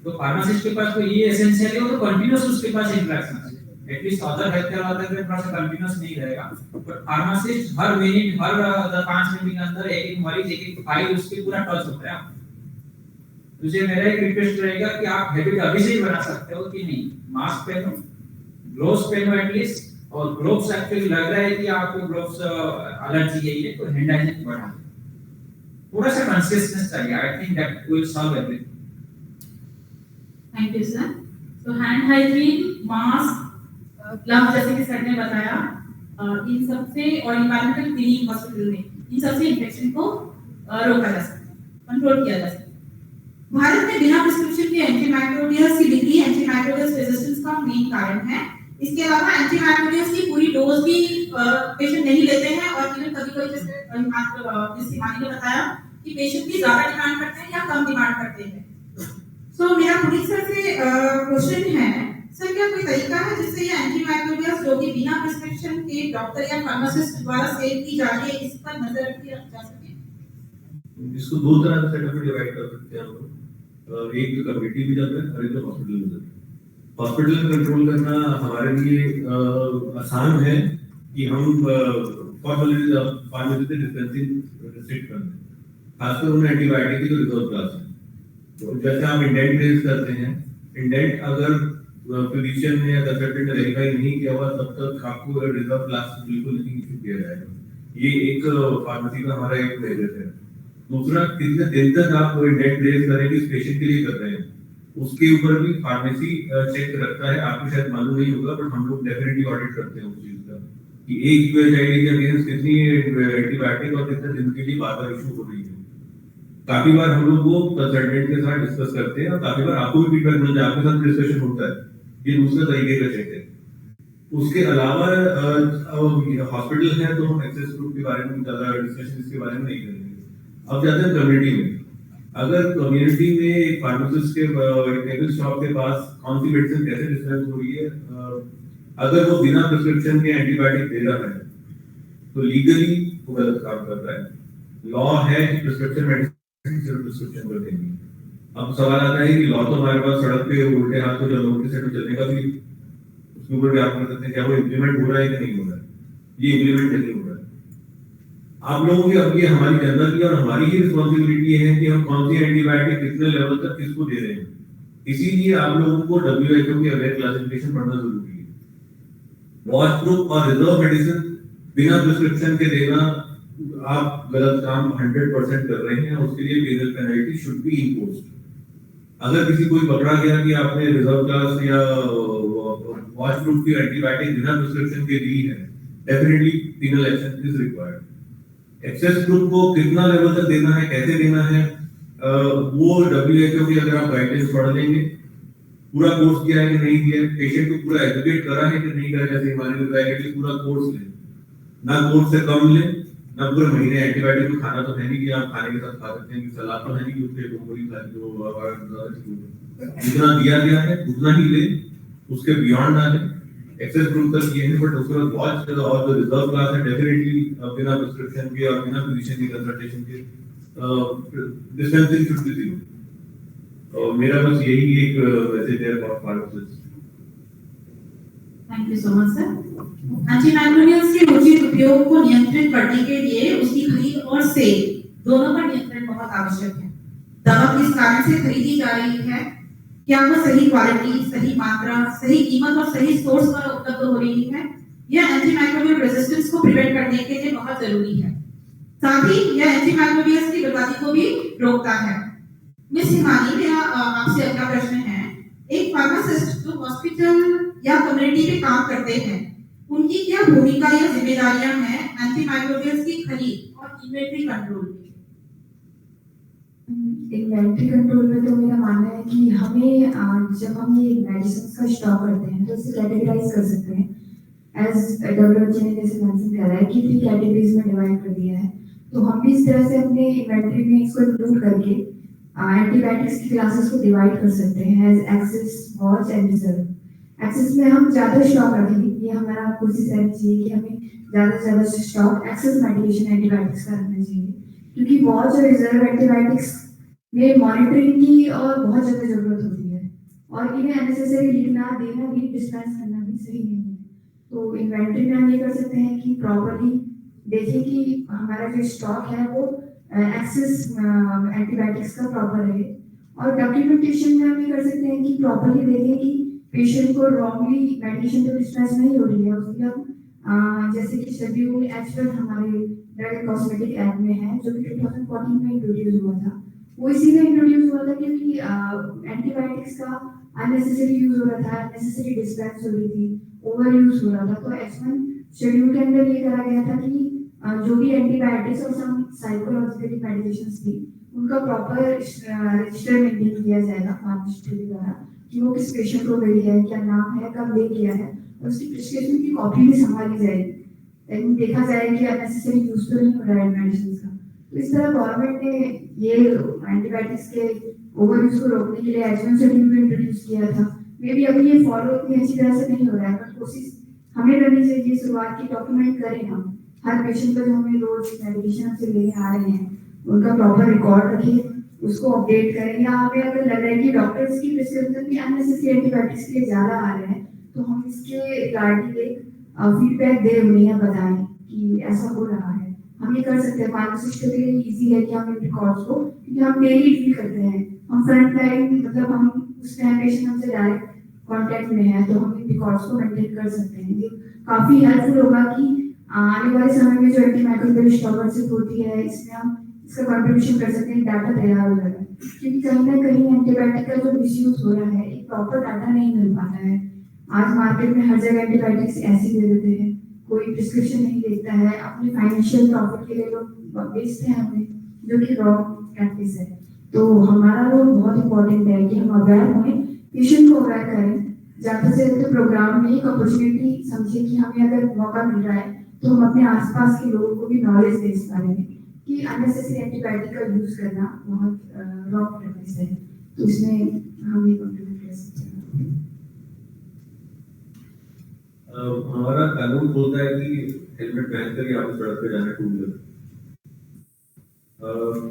तो फार्मासिस्ट के पास तो ये एसेंशियल है, वो तो कंटीन्यूअस उसके पास इंटरेक्शन है। एटलीस्ट अदर हेल्थ केयर वाला के पास कंटीन्यूअस नहीं रहेगा, but pharmacist her minute, her 5 minute के अंदर एक एक मरीज, एक एक फाइल उसके पूरा टच होता है। तुझे मेरा एक रिक्वेस्ट रहेगा कि आप हैबिट अभी से ही बना सकते हो कि नहीं, मास्क पहनो, ग्लोव्स पहनो एटलीस्ट, और ग्लोव्स एक्चुअली लग रहा है कि आपको ग्लोव्स एलर्जी है ये, तो हैंड हाइजीन बढ़ा दें। थोड़ा सा कंसिस्टेंस चाहिए, I think that will solve everything. Thank you sir. तो हैंड हाइजीन, मास्क, ग्लव जैसे कि सर ने बताया, इन सब से और एनवायरमेंटल क्लीनिंग हॉस्पिटल में इन सब से इन्फेक्शन को रोका जा सकता है, कंट्रोल किया जा सकता है। भारत में बिना प्रिस्क्रिप्शन के एंटीमाइक्रोबियल्स की बिक्री एंटीमाइक्रोबियल रेजिस्टेंस का मेन कारण है। इसके अलावा एंटीमाइक्रोबियल्स की पूरी डोज भी पेशेंट नहीं लेते हैं, और इवन कभी-कभी जैसे हिमानी ने बताया कि पेशेंट भी ज्यादा डिमांड करते हैं या कम डिमांड करते हैं। सो मेरा पुनीत सर से क्वेश्चन है, सर क्या कोई तरीका है जिससे ये एंटीमाइक्रोबियल्स जो कि बिना प्रिस्क्रिप्शन के डॉक्टर या फार्मासिस्ट द्वारा सेल की जा रही है, इस पर नजर रखी जा सके? इसको दो तरह से सेटअप में डिवाइड कर सकते हैं हम लोग। एक जो कम्युनिटी में जाता है और एक जो हॉस्पिटल में जाता है। हॉस्पिटल में कंट्रोल करना हमारे लिए आसान है कि हम फार्मास्यूटिकल डिस्पेंसिंग रिस्ट्रिक्ट कर दें, खासकर उन एंटीबायोटिक की जो रिजर्व क्लास है। तो जैसे आप इंडेंट रेज करते हैं, इंडेंट अगर फिजिशियन ने या कंसल्टेंट ने वेरीफाई नहीं किया हुआ तब तक आपको रिजर्व क्लास बिल्कुल नहीं इशू किया जाएगा। ये एक फार्मेसी का हमारा एक मेजर है। दूसरा, कितने दिन तक आप इंडेंट रेज करेंगे इस पेशेंट के लिए कर रहे हैं, उसके ऊपर भी फार्मेसी चेक रखता है। आपको शायद मालूम नहीं होगा, बट हम लोग डेफिनेटली ऑडिट करते हैं उस चीज का कि एक यूएचआईडी के अगेंस्ट कितनी एंटीबायोटिक और कितने दिन के लिए बार-बार इशू हो रही है। काफी बार हम लोग वो कंसल्टेंट के साथ डिस्कस करते हैं और काफी बार आपको भी फीडबैक मिलता है, आपके साथ डिस्कशन होता है। ये दूसरा तरीके का चेक है। उसके अलावा हॉस्पिटल है तो हम एक्सेस ग्रुप के बारे में ज्यादा डिस्कशन इसके बारे में नहीं करेंगे। अब जाते हैं कम्युनिटी में। अगर कम्युनिटी में एक फार्मासिस्ट के केमिस्ट शॉप के पास कौन सी मेडिसिन कैसे डिस्पेंस हो रही है, अगर वो बिना प्रिस्क्रिप्शन के एंटीबायोटिक दे रहा है तो लीगली वो गलत काम कर रहा है। लॉ है कि प्रिस्क्रिप्शन मेडिसिन सिर्फ प्रिस्क्रिप्शन कर देंगे। अब सवाल आता है कि लॉ तो हमारे पास सड़क पे उल्टे हाथ को चलो, उल्टे साइड चलने का भी उसके ऊपर भी आप कर सकते हैं, क्या वो इम्प्लीमेंट हो रहा है कि नहीं हो रहा है। ये इम्प्लीमेंट नहीं हो रहा है। आप लोगों की अब ये हमारी जनरल की और हमारी ही रिस्पॉन्सिबिलिटी है कि हम कौन सी एंटीबायोटिक कितने लेवल तक किसको दे रहे हैं। इसीलिए आप लोगों को WHO की अवेयर क्लासिफिकेशन पढ़ना जरूरी है। वॉच प्रूफ और रिजर्व मेडिसिन बिना प्रिस्क्रिप्शन के देना आप गलत काम 100% कर रहे हैं, उसके लिए penal penalty should be imposed. अगर किसी कोई पकड़ा गया कि आपने रिजर्व क्लास या वॉच प्रूफ की एंटीबायोटिक बिना प्रिस्क्रिप्शन के दी है, definitely penal action is required. Access group को कितना लेवल तक देना है, कैसे देना है, वो WHO की अगर आप गाइडेंस पढ़ लेंगे, पूरा कोर्स किया है कि नहीं किया है, पेशेंट को पूरा एजुकेट करा है कि नहीं करा, जैसे हमारे को गाइडेंस पूरा कोर्स ले, ना कोर्स से कम ले, ना पूरे महीने एंटीबायोटिक को खाना तो है नहीं कि आप खाने के साथ खा सकते हैं, कि सलाह तो है नहीं कि उसके गोली खा जो जितना दिया गया है उतना ही ले, उसके बियॉन्ड ना ले। एक्सेस ग्रुप तक ये है, बट उसके बाद वॉच और जो रिजर्व क्लास है डेफिनेटली बिना प्रिस्क्रिप्शन के और बिना फिजिशियन की कंसल्टेशन के डिस्पेंसिंग शुड बी जीरो। और मेरा बस यही एक मैसेज है for pharmacist. Thank you so much sir. Antimicrobials के उचित उपयोग को नियंत्रित करने के लिए उसकी खरीद और सेल दोनों पर नियंत्रण बहुत आवश्यक है। दवा किस कारण से खरीदी जा रही है, क्या वो सही क्वालिटी, सही मात्रा, सही कीमत और सही सोर्स पर उपलब्ध हो रही है, यह एंटीमाइक्रोबियल रेजिस्टेंस को प्रिवेंट करने के लिए बहुत जरूरी है। साथ ही यह एंटीमाइक्रोबियल्स की बर्बादी को भी रोकता है। मिस हिमानी, मेरा आपसे अगला प्रश्न है, एक फार्मासिस्ट जो हॉस्पिटल या कम्युनिटी में काम करते हैं, उनकी क्या भूमिका या जिम्मेदारियां हैं एंटीमाइक्रोबियल्स की खरीद और इन्वेंटरी कंट्रोल में? इन्वेंटरी कंट्रोल में तो मेरा मानना है कि हमें जब हम ये मेडिसिन का स्टॉक करते हैं तो इसे कैटेगराइज कर सकते हैं। एज WHO ने जैसे मेंशन किया है कि 3 कैटेगरीज में डिवाइड कर दिया है, तो हम भी इस तरह से अपने इन्वेंटरी में इसको इंक्लूड करके एंटीबायोटिक्स की क्लासेस को डिवाइड कर सकते हैं as access, watch and reserve. Access में हम ज़्यादा स्टॉक रखेंगे, ये हमारा कोशिश रहनी चाहिए कि हमें ज़्यादा से ज़्यादा स्टॉक एक्सेस मेडिकेशन एंटीबायोटिक्स का रखना चाहिए, क्योंकि वॉच और रिजर्व एंटीबायोटिक्स में मॉनिटरिंग की और बहुत ज़्यादा ज़रूरत होती है, और इन्हें अननेसेसरी लिखना, देना भी, डिस्पेंस करना भी सही नहीं है। तो इन्वेंटरी में हम ये कर सकते हैं कि प्रॉपर्ली देखें कि हमारा जो स्टॉक है वो एक्सेस एंटीबायोटिक्स का प्रॉपर रहे, और डॉक्यूमेंटेशन में हम ये कर सकते हैं कि प्रॉपर्ली देखें कि पेशेंट को रॉन्गली मेडिकेशन तो डिस्पेंस नहीं हो रही है, उसकी हम जैसे कि शेड्यूल H1 हमारे ड्रग एंड कॉस्मेटिक एक्ट में है, जो कि 2014 में इंट्रोड्यूस हुआ था। वो इसीलिए इंट्रोड्यूस हुआ था क्योंकि एंटीबायोटिक्स का अननेसेसरी यूज हो रहा था, अननेसेसरी डिस्पेंस हो रही थी, ओवर यूज हो रहा था। तो H1 शेड्यूल के अंदर ये करा गया था कि जो भी एंटीबायोटिक्स और सम साइकोलॉजिकली मेडिकेशंस थी, उनका प्रॉपर रजिस्टर मेंटेन किया जाएगा फार्मासिस्ट के द्वारा कि वो किस पेशेंट को मिली है, क्या नाम है, कब ले किया है, और उसकी प्रिस्क्रिप्शन की कॉपी भी संभाली जाएगी, लेकिन देखा जाए कि अननेसेसरी यूज तो नहीं हो रहा है मेडिसिन का। तो इस तरह गवर्नमेंट ने ये एंटीबायोटिक्स के ओवर यूज को रोकने के लिए H1 शेड्यूल इंट्रोड्यूस किया था। मे बी अभी ये फॉलो इतनी अच्छी तरह से नहीं हो रहा है, पर कोशिश हमें करनी चाहिए शुरुआत की, डॉक्यूमेंट करें हम हर पेशेंट को जो हमें रोज मेडिकेशन हमसे लेने आ रहे हैं उनका प्रॉपर रिकॉर्ड रखें, उसको अपडेट करें, या हमें अगर लग रहा है कि डॉक्टर्स की प्रिस्क्रिप्शन भी अननेसेसरी एंटीबायोटिक्स के लिए ज्यादा आ रहे हैं, तो हम इसके रिगार्डिंग एक फीडबैक दें उन्हें या बताएं कि ऐसा हो रहा है। हम ये कर सकते हैं, फार्मासिस्ट के लिए इजी है कि हम इन रिकॉर्ड्स को, क्योंकि हम डेली डील करते हैं, हम फ्रंट लाइन मतलब हम उसमें पेशेंट हमसे डायरेक्ट कांटेक्ट में है, तो हम इन रिकॉर्ड्स को मेंटेन कर सकते हैं। ये काफी हेल्पफुल होगा कि आने वाले समय में जो एंटीमाइक्रोबियल स्टॉवर्शिप होती है, इसमें हम इसका कंट्रीब्यूशन कर सकते हैं, डाटा तैयार हो जाएगा। क्योंकि कहीं ना कहीं एंटीबायोटिक का जो मिसयूज हो रहा है, एक प्रॉपर डाटा नहीं मिल पाता है। आज मार्केट में हर जगह एंटीबायोटिक्स ऐसे दे देते हैं, कोई प्रिस्क्रिप्शन नहीं देखता है, अपने फाइनेंशियल प्रॉफिट के लिए लोग बेचते हैं हमें, जो कि रॉन्ग प्रैक्टिस है। तो हमारा रोल बहुत इंपॉर्टेंट है कि हम अवेयर हों, पेशेंट को अवेयर करें, ज्यादा से ज्यादा प्रोग्राम में एक अपॉर्चुनिटी समझे कि हमें अगर मौका मिल रहा है तो हम अपने आसपास के लोगों को भी नॉलेज दे इस बारे में कि अननेसेसरी एंटीबायोटिक का यूज करना बहुत रॉन्ग प्रैक्टिस है। तो इसमें हम ये कंट्रीब्यूट कर सकते हैं। हमारा कानून बोलता है कि हेलमेट पहन कर ही आपको सड़क पे जाना टू व्हीलर।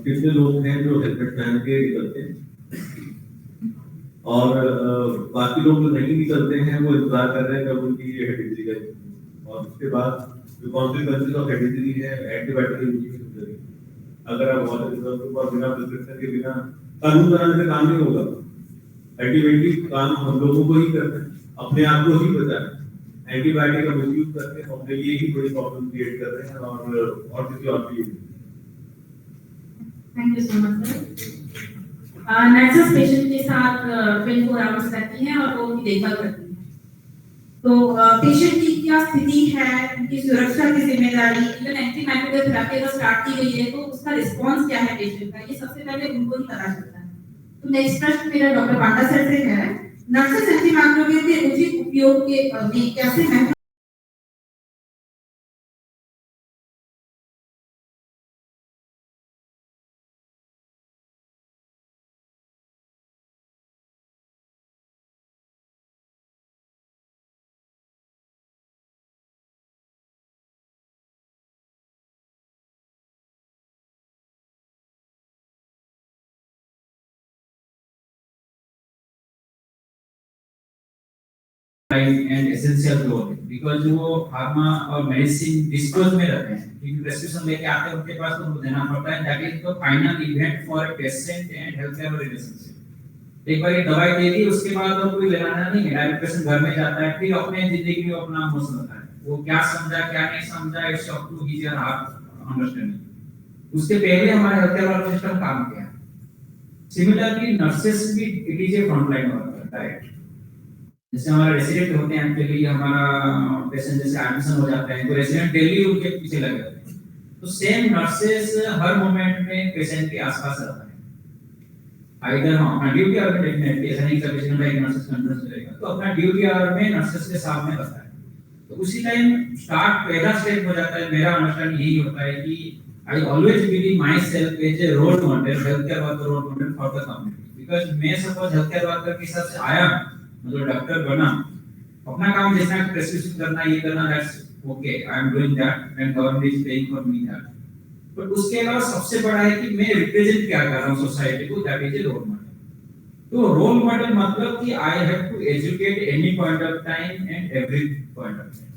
कितने लोग हैं जो हेलमेट पहन के निकलते हैं और बाकी लोग जो नहीं निकलते हैं वो इंतजार कर रहे हैं कब उनकी हेड इंजरी है, और उसके बाद जो कॉन्सिक्वेंसेस ऑफ हेड इंजरी है एंटीबायोटिक यूज की जरूरत है। अगर आप और बिना प्रिस्क्रिप्शन के बिना कानून बनाने से काम नहीं होगा। अल्टीमेटली काम हम लोगों को ही करना है, अपने आप को ही बचाना है। एंटीबायोटिक का मिसयूज करके हम अपने लिए ही बड़ी प्रॉब्लम क्रिएट कर रहे हैं और किसी और के लिए। Thank you so much sir. Nurses patient के साथ 24 आवर्स रहती हैं और वो उनकी देखभाल करती हैं। तो पेशेंट की क्या स्थिति है, उनकी सुरक्षा की जिम्मेदारी, इवन एंटीमाइक्रोबियल थेरेपी अगर स्टार्ट की गई है तो उसका रिस्पांस क्या है पेशेंट का, ये सबसे पहले उनको ही पता चलता है। तो नेक्स्ट प्रश्न मेरा डॉक्टर पांडा सर से है, नर्सेस एंटीमाइक्रोबियल के उचित उपयोग के में कैसे महत्व एंड एसेंशियल रोल है, बिकॉज वो फार्मा और मेडिसिन डिस्पोज में रहते हैं, क्योंकि प्रेस्क्रिप्शन लेके आते हैं उनके पास तो देना पड़ता है। That is the final event for a patient and health care relationship. एक बार ये दवाई दे दी उसके बाद तो कोई लेना नहीं है, डायरेक्ट पेशेंट घर में जाता है, फिर अपने जिंदगी में अपना मोशन होता है, वो क्या समझा क्या नहीं समझा इट्स अप टू हिज और हर अंडरस्टैंडिंग। उसके पहले हमारे हेल्थ केयर वाला सिस्टम काम किया। सिमिलरली नर्सेस भी it is a frontline worker direct. जैसे हमारा रेसिडेंट होते हैं, एक्चुअली हमारा पेशेंट जैसे एडमिशन हो जाते हैं तो रेसिडेंट डेली उनके पीछे लगे रहते हैं। तो सेम नर्सेस हर मोमेंट में पेशेंट के आसपास रहता है। आइदर हम अपना ड्यूटी आवर में डेफिनेटली ऐसा नहीं कि पेशेंट का एक नर्सेस कंट्रोल करेगा, तो अपना ड्यूटी आवर में नर्सेस के साथ में रहता है। तो उसी टाइम स्टार्ट पहला स्टेप हो जाता है। मेरा अंडरस्टैंडिंग यही होता है कि I always believe my self as a role model, health care worker role model for the community. Because मैं सपोज हेल्थ केयर वर्कर के हिसाब से आया, मतलब डॉक्टर बना, अपना काम जैसा प्रेस्क्रिप्शन करना ये करना, that's okay, I am doing that and government is paying for me that. But उसके अलावा सबसे बड़ा है कि मैं रिप्रेजेंट क्या कर रहा हूं सोसाइटी को, that is a role model. तो रोल मॉडल मतलब कि I have to educate any point of time and every point of time.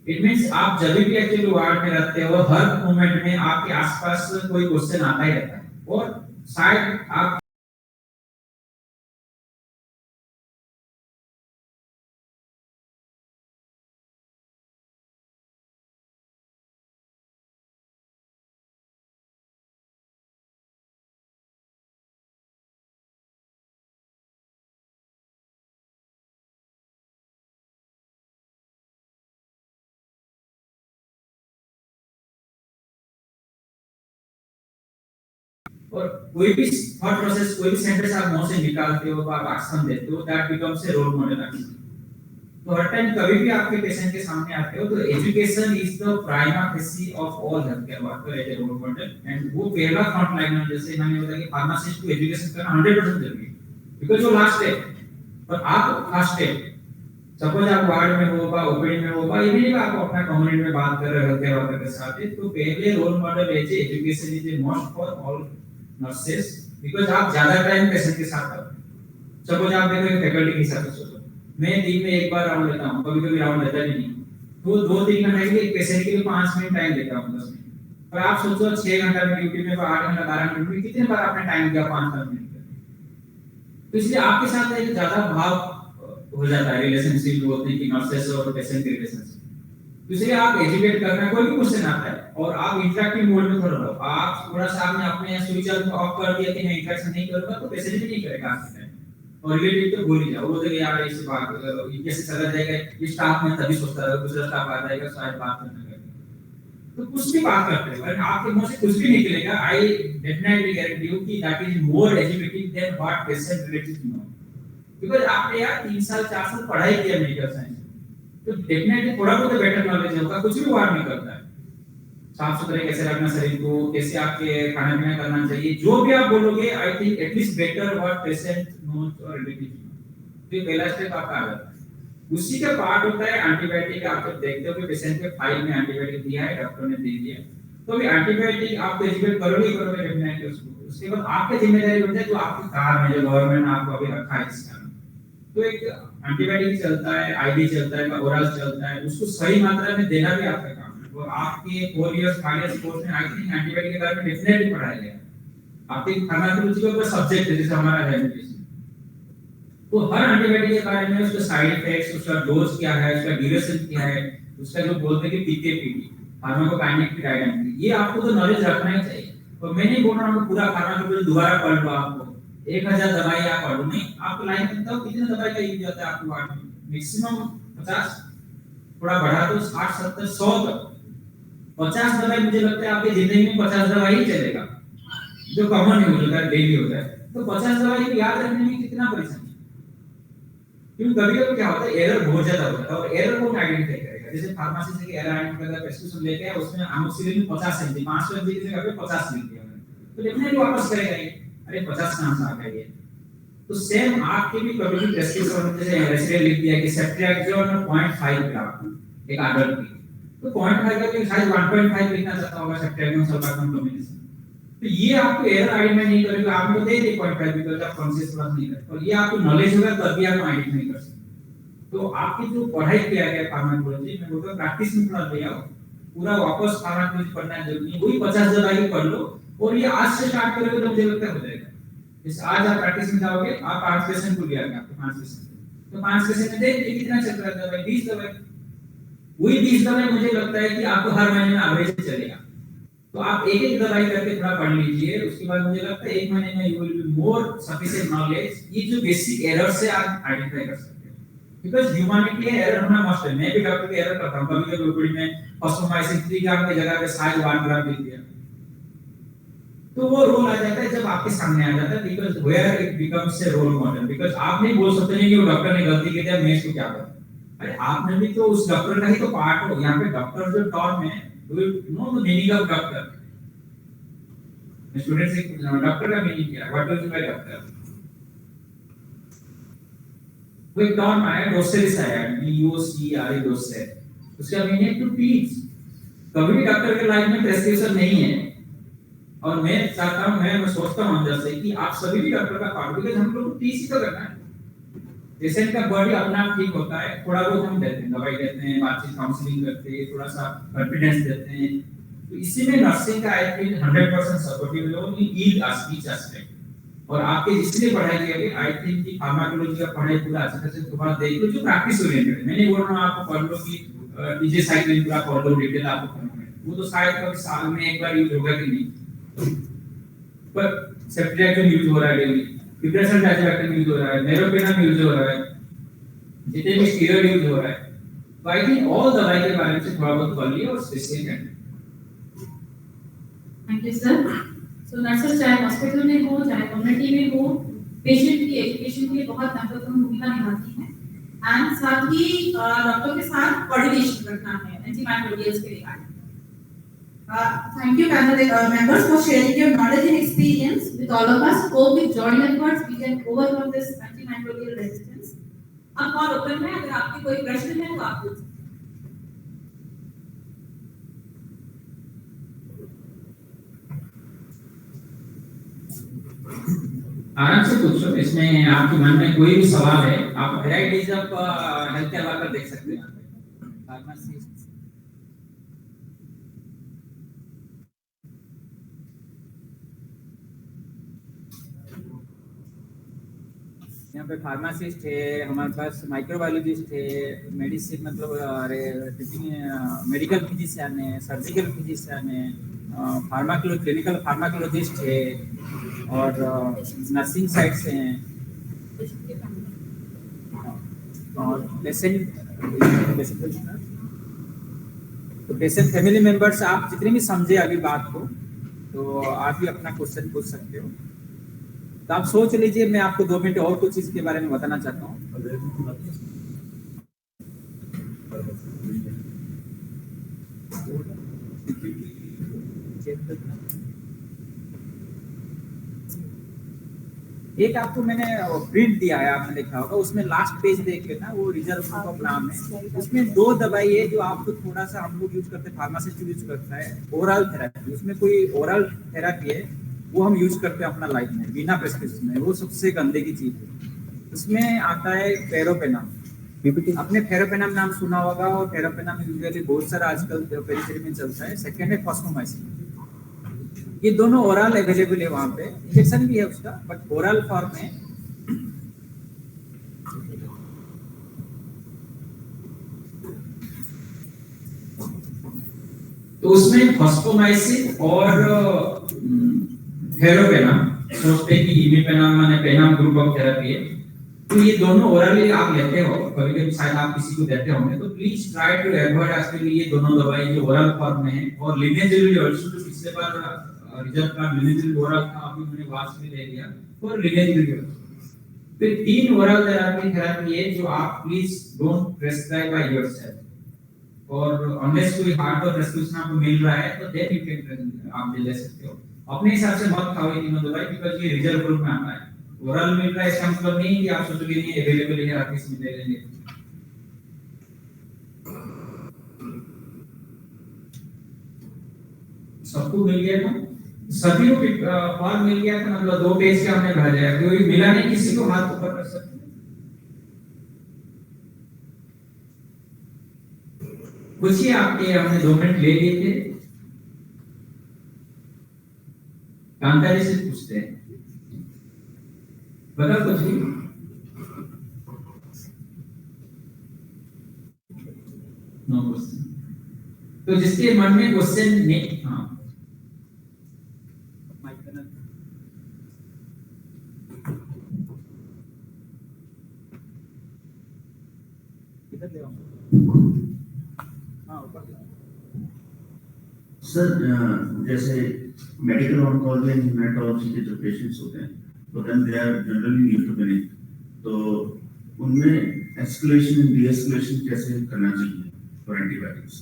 It means आप जब भी एक्चुअली वार्ड में रहते हो, हर मोमेंट में आपके आसपास कोई क्वेश्चन आता ही रहता है, और शायद आप और कोई भी थॉट प्रोसेस, कोई भी सेंटेंस आप मुंह से निकालते हो, आप एक्शन देते हो, that becomes a role model action. तो हर टाइम कभी भी आपके पेशेंट के सामने आते हो तो education is the prima facie of all health care worker as a role model, and वो पहला फ्रंट लाइनर, जैसे मैंने बताया कि फार्मासिस्ट को एजुकेशन करना 100% जरूरी है, बिकॉज़ वो लास्ट है और आप फर्स्ट है। सपोज आप वार्ड में हो बा ओपीडी में हो बा, इवन आप अपना कम्युनिटी में बात कर रहे हो हेल्थ केयर वर्कर के साथ, तो पहले role model as education is a must for all nurses, because आप ज्यादा टाइम पेशेंट के साथ हो। सपोज आप देखो एक फैकल्टी के हिसाब से सोचो, मैं दिन में एक बार राउंड लेता हूं, कभी-कभी राउंड लेता भी नहीं, तो 2-3 घंटे के लिए एक पेशेंट के लिए 5 मिनट टाइम देता हूं 10 मिनट। पर आप सोचो 6 घंटा में ड्यूटी में 8 घंटा 12 मिनट में कितने बार आपने टाइम दिया 5-10 मिनट का। तो इसलिए आपके साथ एक ज्यादा भाव हो जाता है, रिलेशनशिप होते हैं कि नर्सेस और पेशेंट के रिलेशनशिप। तो इसलिए आप एजुकेट करना, कोई भी क्वेश्चन आता है और आप इंटरैक्टिव मोड में थोड़ा रहो, आप थोड़ा सा आपने अपने स्विच ऑफ कर दिया कि मैं इंटरेक्शन नहीं करूंगा, तो पेशेंट भी नहीं करेगा आपके टाइम, और रिलेटिव तो भूल ही जाओ, वो तो यार इस बात कैसे चला जाएगा, इस स्टाफ में तभी सोचता है, दूसरा स्टाफ आ जाएगा शायद बात करने लगेगा, तो कुछ भी बात करते हो, अगर आपके मुंह से कुछ भी निकलेगा, आई डेफिनेटली गारंटी यू कि that is more educative than what patient related no, because आपने यार 3 साल 4 साल पढ़ाई किया मेडिकल साइंस, तो डेफिनेटली थोड़ा बहुत बेटर नॉलेज होगा, कुछ भी वार नहीं करता है। साफ सुथरे कैसे रखना शरीर को, कैसे आपके खाना पीना करना चाहिए, जो भी आप बोलोगे I think at least better what patient knows और रिलेटिव। तो पहला स्टेप आपका आ जाता है। उसी का पार्ट होता है एंटीबायोटिक। आप जब देखते हो कि पेशेंट के फाइल में एंटीबायोटिक दिया है, डॉक्टर ने दे दिया, तो भी एंटीबायोटिक आप एजुकेट करोगे डेफिनेटली उसको। उसके बाद आपकी जिम्मेदारी बनती है जो आपकी कार में जो गवर्नमेंट ने आपको अभी रखा है इसका, तो एक एंटीबायोटिक चलता है, आईवी चलता है, ओरल चलता है, उसको सही मात्रा में देना भी आपका काम है। और आपके 4 इयर्स 5 इयर्स कोर्स में आई थिंक एंटीबायोटिक के बारे में डेफिनेटली पढ़ाया गया। आपके फार्माकोलॉजी का सब्जेक्ट है जैसे हमारा है मेडिसिन, तो हर एंटीबायोटिक के बारे में उसका साइड इफेक्ट्स, उसका डोज क्या है, उसका ड्यूरेशन क्या है, उसका जो बोलते हैं कि पीके-पीडी फार्माकोकाइनेटिक आइडेंटिटी, ये आपको तो नॉलेज रखना ही चाहिए। और मैं नहीं बोल रहा हूं पूरा फार्माकोलॉजी दोबारा पढ़ लो, आपको 1000 दवाई आप पढ़ो नहीं, आपको लाइन में बताओ कितने दवाई का यूज होता है आपके वार्ड में, मैक्सिमम 50, थोड़ा बढ़ा तो 60 70 100 तक। 50 दवाई मुझे लगता है आपकी जिंदगी में 50 दवाई ही चलेगा, जो कॉमन यूज होता है, डेली होता है। तो 50 दवाई को याद रखने में कितना परेशानी, क्योंकि कभी-कभी क्या होता है एरर बहुत ज्यादा होता है, और एरर को आइडेंटिफाई करेगा। जैसे फार्मेसी से एरर आइडेंटिफाई करके प्रिस्क्रिप्शन लेके आए, उसमें अमोक्सिलिन 50 एमजी 500 एमजी की जगह पे 50 लिख दिया, तो डेफिनेटली वापस करेगा ये, अरे 50 कहां से आ गया ये। तो सेम आपके भी कभी भी प्रिस्क्रिप्शन जैसे रेसिडेंट लिख दिया कि सेफ्ट्रियाक्सोन 0.5 ग्राम एक एडल्ट की, तो 0.5 का भी शायद 1.5 लिखना चाहता होगा सेफ्ट्रियाक्सोन सल्फाकम कॉम्बिनेशन, तो ये आपको एरर आइडेंटिफाई नहीं करेगा, आपको दे दे 0.5 बिकॉज़ आप कॉन्शियस बात नहीं करते, और ये आपको नॉलेज होगा तभी आप आइडेंटिफाई कर सकते। तो आपकी जो पढ़ाई किया गया फार्माकोलॉजी में, वो तो प्रैक्टिस में थोड़ा ले आओ, पूरा वापस फार्माकोलॉजी पढ़ना जरूरी है, वही 50 दवाई पढ़ लो, और ये आज से स्टार्ट करोगे तो मुझे लगता है हो जाएगा। जैसे आज आप प्रैक्टिस में जाओगे, आप 5 पेशेंट को लिया आपके 5 पेशेंट, तो 5 पेशेंट में देखिए कितना चल रहा है दवाई, 20 दवाई, वही 20 दवाई मुझे लगता है कि आपको हर महीने में एवरेज चलेगा। तो आप एक एक दवाई करके थोड़ा पढ़ लीजिए, उसके बाद मुझे लगता है 1 महीने में you will be more sufficient knowledge, ये जो बेसिक एरर से आप आइडेंटिफाई कर सकते हैं, बिकॉज़ ह्यूमैनिटी है, एरर होना मस्ट है। मैं भी डॉक्टर के एरर करता हूं, कभी-कभी ओपीडी में फॉस्फोमाइसिन 3 ग्राम की जगह पे शायद 1 ग्राम लिख दिया, तो वो रोल आ जाता है जब आपके सामने आ जाता है, because where it becomes a role model, because आप नहीं बोल सकते कि वो डॉक्टर ने गलती की है, मैं इसको क्या करूं। अरे आपने भी तो उस डॉक्टर का ही तो पार्ट हो, यहाँ पे डॉक्टर जो टर्म है, do you know the meaning of doctor? The students say doctor का मीनिंग क्या है, what does it mean doctor? वो एक टर्म आया, डोसेरिस आया, DOCR डोसे, उसका मीनिंग है टू टीच। कभी भी डॉक्टर के लाइफ में प्रेस्क्रिप्शन नहीं है, और मैं चाहता हूं, मैं सोचता हूं अंदर से कि आप सभी भी डॉक्टर का पार्ट, बिकॉज़ हम लोग को टीच ही तो करना है। पेशेंट का बॉडी अपना आप ठीक होता है, थोड़ा बहुत हम देते हैं, दवाई देते हैं, बातचीत काउंसलिंग करते हैं, थोड़ा सा कॉन्फिडेंस देते हैं, तो इसी में नर्सिंग का I think 100% supportive role in each aspect. और आपके इसलिए पढ़ाई किया गया, आई थिंक कि फार्माकोलॉजी का पढ़ाई पूरा अच्छे से दोबारा देख लो, जो प्रैक्टिस ओरिएंटेड है। मैं नहीं बोल रहा हूं आपको पढ़ लो कि टीजे साइक्लिन पूरा पढ़ लो डिटेल आपको पढ़ना है, वो तो शायद कभी साल में एक बार यूज होगा कि नहीं, पर सेफ्ट्रियाक्सोन यूज हो रहा है डेली, डिप्रेशन डायजेक्टिव यूज हो रहा है, नेरोपेनम यूज हो रहा है, जितने भी स्टीरॉइड यूज हो रहा है, तो आई थिंक ऑल दवाई के बारे में से थोड़ा बहुत पढ़ लिया और स्पेसिफिक है। Thank you, sir. So nurses चाहे हॉस्पिटल में हो चाहे कम्युनिटी में हो, पेशेंट की एजुकेशन के लिए बहुत महत्वपूर्ण भूमिका निभाती है। एंड साथ ही डॉक्टर के साथ कोऑर्डिनेशन रखना है एंटीमाइक्रोबियल्स के regarding. Thank you, panel members, for sharing your knowledge and experience with all of us. Hope with joint efforts we can overcome this antimicrobial resistance. अब कॉल ओपन है, अगर आपके कोई प्रश्न है तो आप पूछ सकते हैं। आराम से पूछो, इसमें आपके मन में कोई भी सवाल है आप varieties of health care worker देख सकते हैं। फार्मासिस्ट, यहाँ पे फार्मासिस्ट है, हमारे पास माइक्रोबायोलॉजिस्ट है, मेडिसिन मतलब मेडिकल फिजिशियन है, सर्जिकल फिजिशियन है, क्लिनिकल फार्माकोलॉजिस्ट है और नर्सिंग साइड से हैं और पेशेंट फैमिली मेंबर्स। आप जितने भी समझे अभी बात को तो आप भी अपना क्वेश्चन पूछ सकते हो। तो आप सोच लीजिए, मैं आपको 2 मिनट और कुछ इसके बारे में बताना चाहता हूँ। एक आपको मैंने प्रिंट दिया है, आपने देखा होगा, उसमें लास्ट पेज देख लेना, वो रिजर्व ग्रुप ऑफ नाम है। उसमें 2 दवाई है जो आपको थोड़ा सा हम लोग यूज करते हैं, फार्मासिस्ट यूज करता है, ओरल थेरेपी। उसमें कोई ओरल थेरेपी है वो हम यूज करते हैं अपना लाइफ में बिना प्रेस्क्रिप्शन में, वो सबसे गंदे की चीज है। उसमें आता है फेरोपेनम। आपने फेरोपेनम नाम सुना होगा और फेरोपेनम यूजुअली बहुत सारा आजकल पेरिफेरी में चलता है। सेकंड है फॉस्फोमाइसिन। ये दोनों ओरल अवेलेबल है, वहां पे इंजेक्शन भी है उसका, बट ओरल फॉर्म में। तो उसमें फॉस्फोमाइसिन और फेरोपेनम, सोचते हैं कि इमिपेनम माने पेनम ग्रुप ऑफ थेरेपी है। तो ये दोनों ओरली आप लेते हो, कभी कभी शायद आप किसी को देते होंगे, तो please try to avoid actually ये दोनों दवाई जो ओरल फॉर्म में है। और लिनेजिल आल्सो, तो पिछले बार रिजल्ट का लिनेजिल ओरल था, अभी मैंने वास में ले लिया और लिनेजिल। तो 3 ओरल थेरेपी है जो आप please don't prescribe by yourself. और अनलेस कोई हार्ड और प्रेस्क्रिप्शन आपको मिल रहा है तो देन यू कैन आप ले सकते हो। अपने हिसाब से मत खाओ ये तीनों दवाई, बिकॉज़ ये रिजर्व ग्रुप में आता है। ओरल मिल रहा है इसका मतलब नहीं कि आप सोचोगे नहीं अवेलेबल है, आप इसमें ले लेंगे। सबको मिल गया था, सभी को फॉर्म मिल गया था, मतलब 2 पेज का हमने भेजा है। कोई मिला नहीं किसी को, हाथ ऊपर कर सकते हैं। पूछिए, आपके हमने 2 मिनट ले लिए थे। कांतारी से पूछते हैं, बता कुछ भी। No question. तो जिसके मन में क्वेश्चन नहीं, हाँ इधर ले आओ। सर, जैसे मेडिकल ऑन्कोलॉजी एंड हेमेटोलॉजी के जो पेशेंट्स होते हैं तो then they are generally neutropenic, तो उनमें एस्केलेशन एंड डीएस्केलेशन कैसे करना चाहिए फॉर एंटीबायोटिक्स?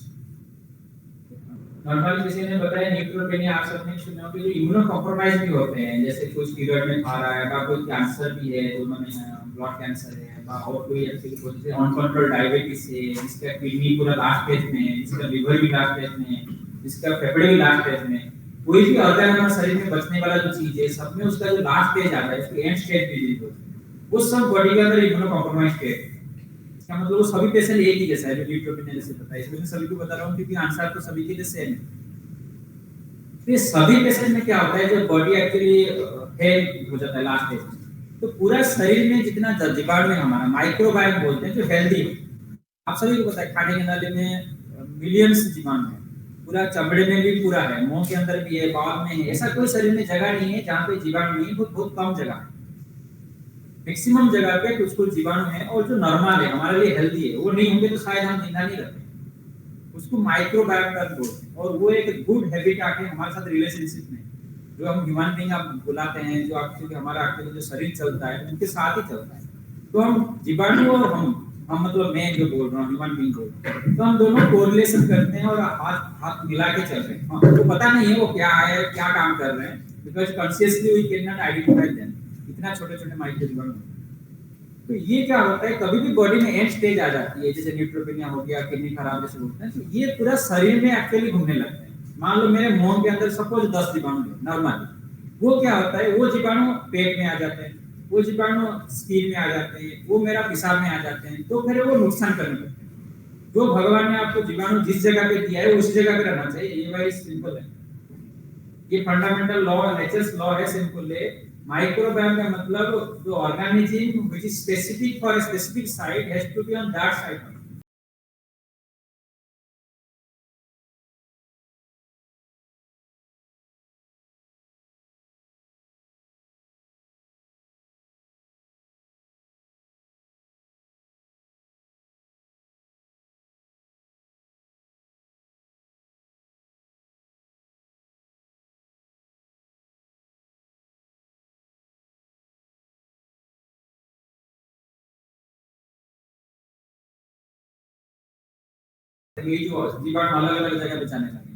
नॉर्मली किसी ने बताया न्यूट्रोपेनिया, आप सबने सुना होगा, जो इम्यूनो कॉम्प्रोमाइज भी होते हैं, जैसे कुछ पीरियड में खा रहा है या कोई कैंसर भी है, तो उन्होंने ब्लड कैंसर है और कोई एक्चुअली कोई अनकंट्रोल्ड डायबिटीज है, इसका किडनी पूरा लास्ट स्टेज में है, इसका लिवर भी लास्ट स्टेज में है, इसका फेफड़े भी लास्ट स्टेज में, कोई भी ऑर्गन हमारे शरीर में बचने वाला जो चीज है सब में उसका जो लास्ट स्टेज आता है, उसको एंड स्टेज डिजीज होता है, वो सब बॉडी के अंदर इम्यूनो कॉम्प्रोमाइज स्टेज। इसका मतलब वो सभी पेशेंट एक ही जैसा है, न्यूट्रोपेनिया जैसे पता है, इसलिए मैं सभी को बता रहा हूं क्योंकि आंसर तो सभी के लिए सेम है। तो सभी पेशेंट में क्या होता है, जब बॉडी एक्चुअली फेल हो जाता है लास्ट स्टेज, तो पूरा शरीर में जितना जीवाणु है, हमारा माइक्रोबायोम बोलते हैं, जो हेल्दी है, आप सभी को पता है खाने के नाले में मिलियंस जीवाणु है, पूरा चमड़े में भी पूरा है, मुंह के अंदर भी है, बाल में है, ऐसा कोई शरीर में जगह नहीं है जहाँ पे जीवाणु नहीं है, बहुत कम जगह है। मैक्सिमम जगह पे कुछ कुछ जीवाणु है और जो नॉर्मल है, हमारे लिए हेल्दी है, वो नहीं होंगे तो शायद हम जिंदा नहीं रहते, उसको माइक्रोबायोम का बोलते हैं। और वो एक गुड हैबिट आके हमारे साथ रिलेशनशिप में, जो हम ह्यूमन बीइंग आप बुलाते हैं, जो एक्चुअली हमारा एक्चुअली जो शरीर चलता है उनके साथ ही चलता है। तो हम जीवाणु और हम मतलब मैं जो बोल रहा हूँ ह्यूमन बीइंग बोल रहा हूँ, तो हम दोनों कोरिलेशन करते हैं और हाथ हाथ मिला के चल रहे हैं। हमको पता नहीं है वो क्या है, क्या काम कर रहे हैं, because consciously we can not identify them, इतना छोटे छोटे माइक्रो जीवाणु। तो ये क्या होता है, कभी भी बॉडी में एंड स्टेज आ जाती है, जैसे न्यूट्रोपेनिया हो गया, किडनी खराब जैसे होते हैं, तो ये पूरा शरीर में एक्चुअली घूमने लगते हैं। मान लो मेरे मुंह के अंदर सपोज 10 जीवाणु है नॉर्मली, वो क्या होता है, वो जीवाणु पेट में आ जाते हैं, वो जीवाणु स्किन में आ जाते हैं, वो मेरा पेशाब में आ जाते हैं, तो फिर वो नुकसान करने लगते हैं। जो भगवान ने आपको जीवाणु जिस जगह पे दिया है उसी जगह पे रहना चाहिए, ये वेरी सिंपल है। ये फंडामेंटल लॉ, नेचर्स लॉ है, सिंपल है। माइक्रोबायोम का मतलब जो organism which is specific for a specific site has to be on that site. ये जो जीवाणु अलग अलग जगह बचाने लगे,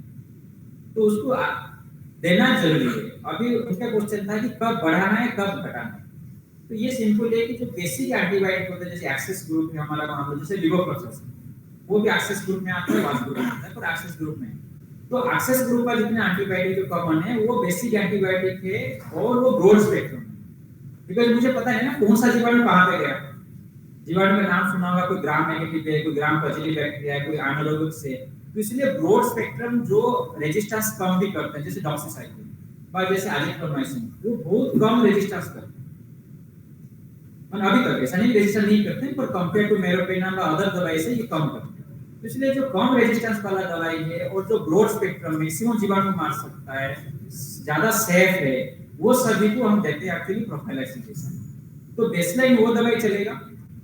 तो उसको देना जरूरी है। अभी उसका क्वेश्चन था कि कब बढ़ाना है कब घटाना है। तो ये सिंपल है कि जो बेसिक एंटीबायोटिक होते हैं, जैसे एक्सेस ग्रुप में हमारा मान लो जैसे लिवोप्रोसेस, वो भी एक्सेस ग्रुप में आता है, वास ग्रुप में आता है, पर एक्सेस ग्रुप में। तो एक्सेस ग्रुप का जितने एंटीबायोटिक जो कॉमन है वो बेसिक एंटीबायोटिक है और वो ब्रॉड स्पेक्ट्रम है। बिकॉज मुझे पता है ना कौन सा जीवाणु कहाँ पे गया। जीवाणु का नाम सुना होगा, कोई ग्राम नेगेटिव है, कोई ग्राम पॉजिटिव बैक्टीरिया है, कोई एनालॉगस है। तो इसलिए ब्रॉड स्पेक्ट्रम जो रेजिस्टेंस कम भी करते हैं, जैसे डॉक्सीसाइक्लिन और जैसे एजिथ्रोमाइसिन, वो बहुत कम रेजिस्टेंस करते हैं। और अभी तक ऐसा नहीं रेजिस्टेंस नहीं करते हैं, पर कंपेयर टू मेरोपेनम और अदर दवाई से ये कम करते हैं। तो इसलिए जो कम रेजिस्टेंस वाला दवाई है और जो ब्रॉड स्पेक्ट्रम मैक्सिमम जीवाणु मार सकता है, ज्यादा सेफ है, वो सभी को हम देते हैं एक्चुअली प्रोफाइलैक्सिस के साथ। तो बेसलाइन वो दवाई चलेगा,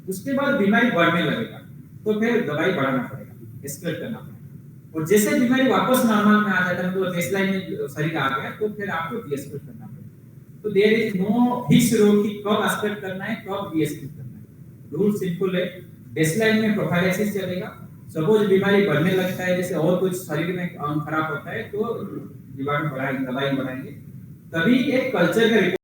उसके बाद बीमारी बढ़ने लगेगा तो फिर दवाई बढ़ाना पड़ेगा, एस्केलेट करना पड़ेगा। और जैसे बीमारी वापस नॉर्मल में आ जाता है, मतलब बेसलाइन में शरीर आ गया, तो फिर आपको डीएस्केलेट करना पड़ेगा। तो there is no fix rule कि कब एस्केलेट करना है कब डीएस्केलेट करना है। रूल सिंपल है, बेसलाइन में प्रोफाइलैक्सिस चलेगा। सपोज बीमारी बढ़ने लगता है, जैसे और कुछ शरीर में अंग खराब होता है, तो जीवाणु बढ़ाएंगे, दवाई बढ़ाएंगे, तभी एक कल्चर का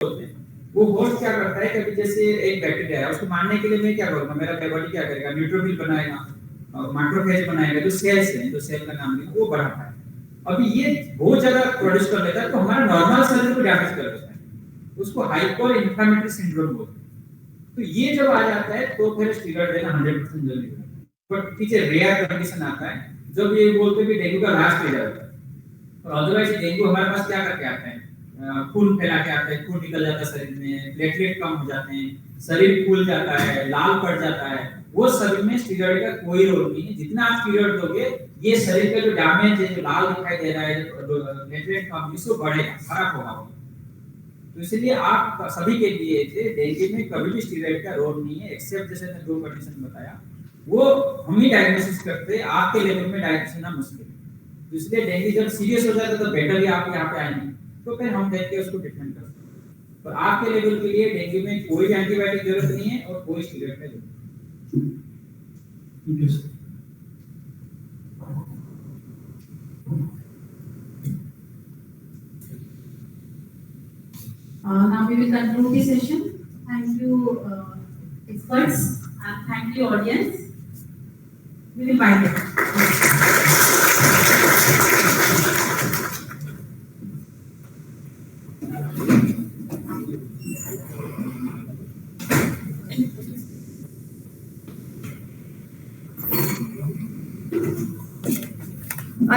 होते हैं। वो होस्ट क्या करता है, कभी जैसे एक बैक्टीरिया है, उसको मारने के लिए मैं क्या करूंगा, मेरा बॉडी क्या करेगा, न्यूट्रोफिल बनाएगा और मैक्रोफेज बनाएगा, जो सेल्स हैं, जो सेल का नाम है वो बढ़ाता है। अभी ये बहुत ज्यादा प्रोड्यूस कर लेता है तो हमारा नॉर्मल सेल को डैमेज कर देता है, उसको हाइपर इन्फ्लेमेटरी सिंड्रोम बोलते हैं। तो ये जब आ जाता है तो फिर स्टीरॉयड देना 100% जरूरी है। बट पीछे रेयर कंडीशन आता है जब ये बोलते हैं कि डेंगू का लास्ट स्टेज आता है, और अदरवाइज डेंगू हमारे पास क्या करके आता है, खून फैला के आता है, खून निकल जाता है शरीर में, प्लेटलेट कम हो जाते हैं, शरीर फूल जाता है, लाल पड़ जाता है। वो शरीर में स्टीरॉयड का कोई रोल नहीं है। जितना आप स्टीरॉयड दोगे ये शरीर का जो डैमेज है, जो लाल दिखाई दे रहा है, प्लेटलेट कम, इसको बढ़ेगा, खराब होगा। तो इसलिए आप सभी के लिए डेंगू में कभी भी स्टीरॉयड का रोल नहीं है, एक्सेप्ट जैसे मैंने 2 कंडीशन बताया वो हम ही डायग्नोसिस करते हैं, आपके लेवल में डायग्नोसिस करना मुश्किल है। तो इसलिए डेंगू जब सीरियस हो जाता है तो बेटर ही आप यहाँ पे आएंगे, तो फिर हम देख के उसको ट्रीटमेंट करते हैं। पर आपके लेवल के लिए डेंगू में कोई एंटीबायोटिक जरूरत नहीं है और कोई स्टीरॉयड का जरूरत नहीं है। Now we will conclude the session. Thank you, experts, and thank you, audience. We will wind up.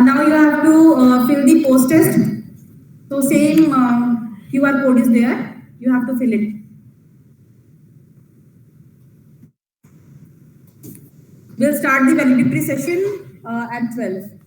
Now you have to fill the post test. So same QR code is there. You have to fill it. We'll start the valedictory session at 12.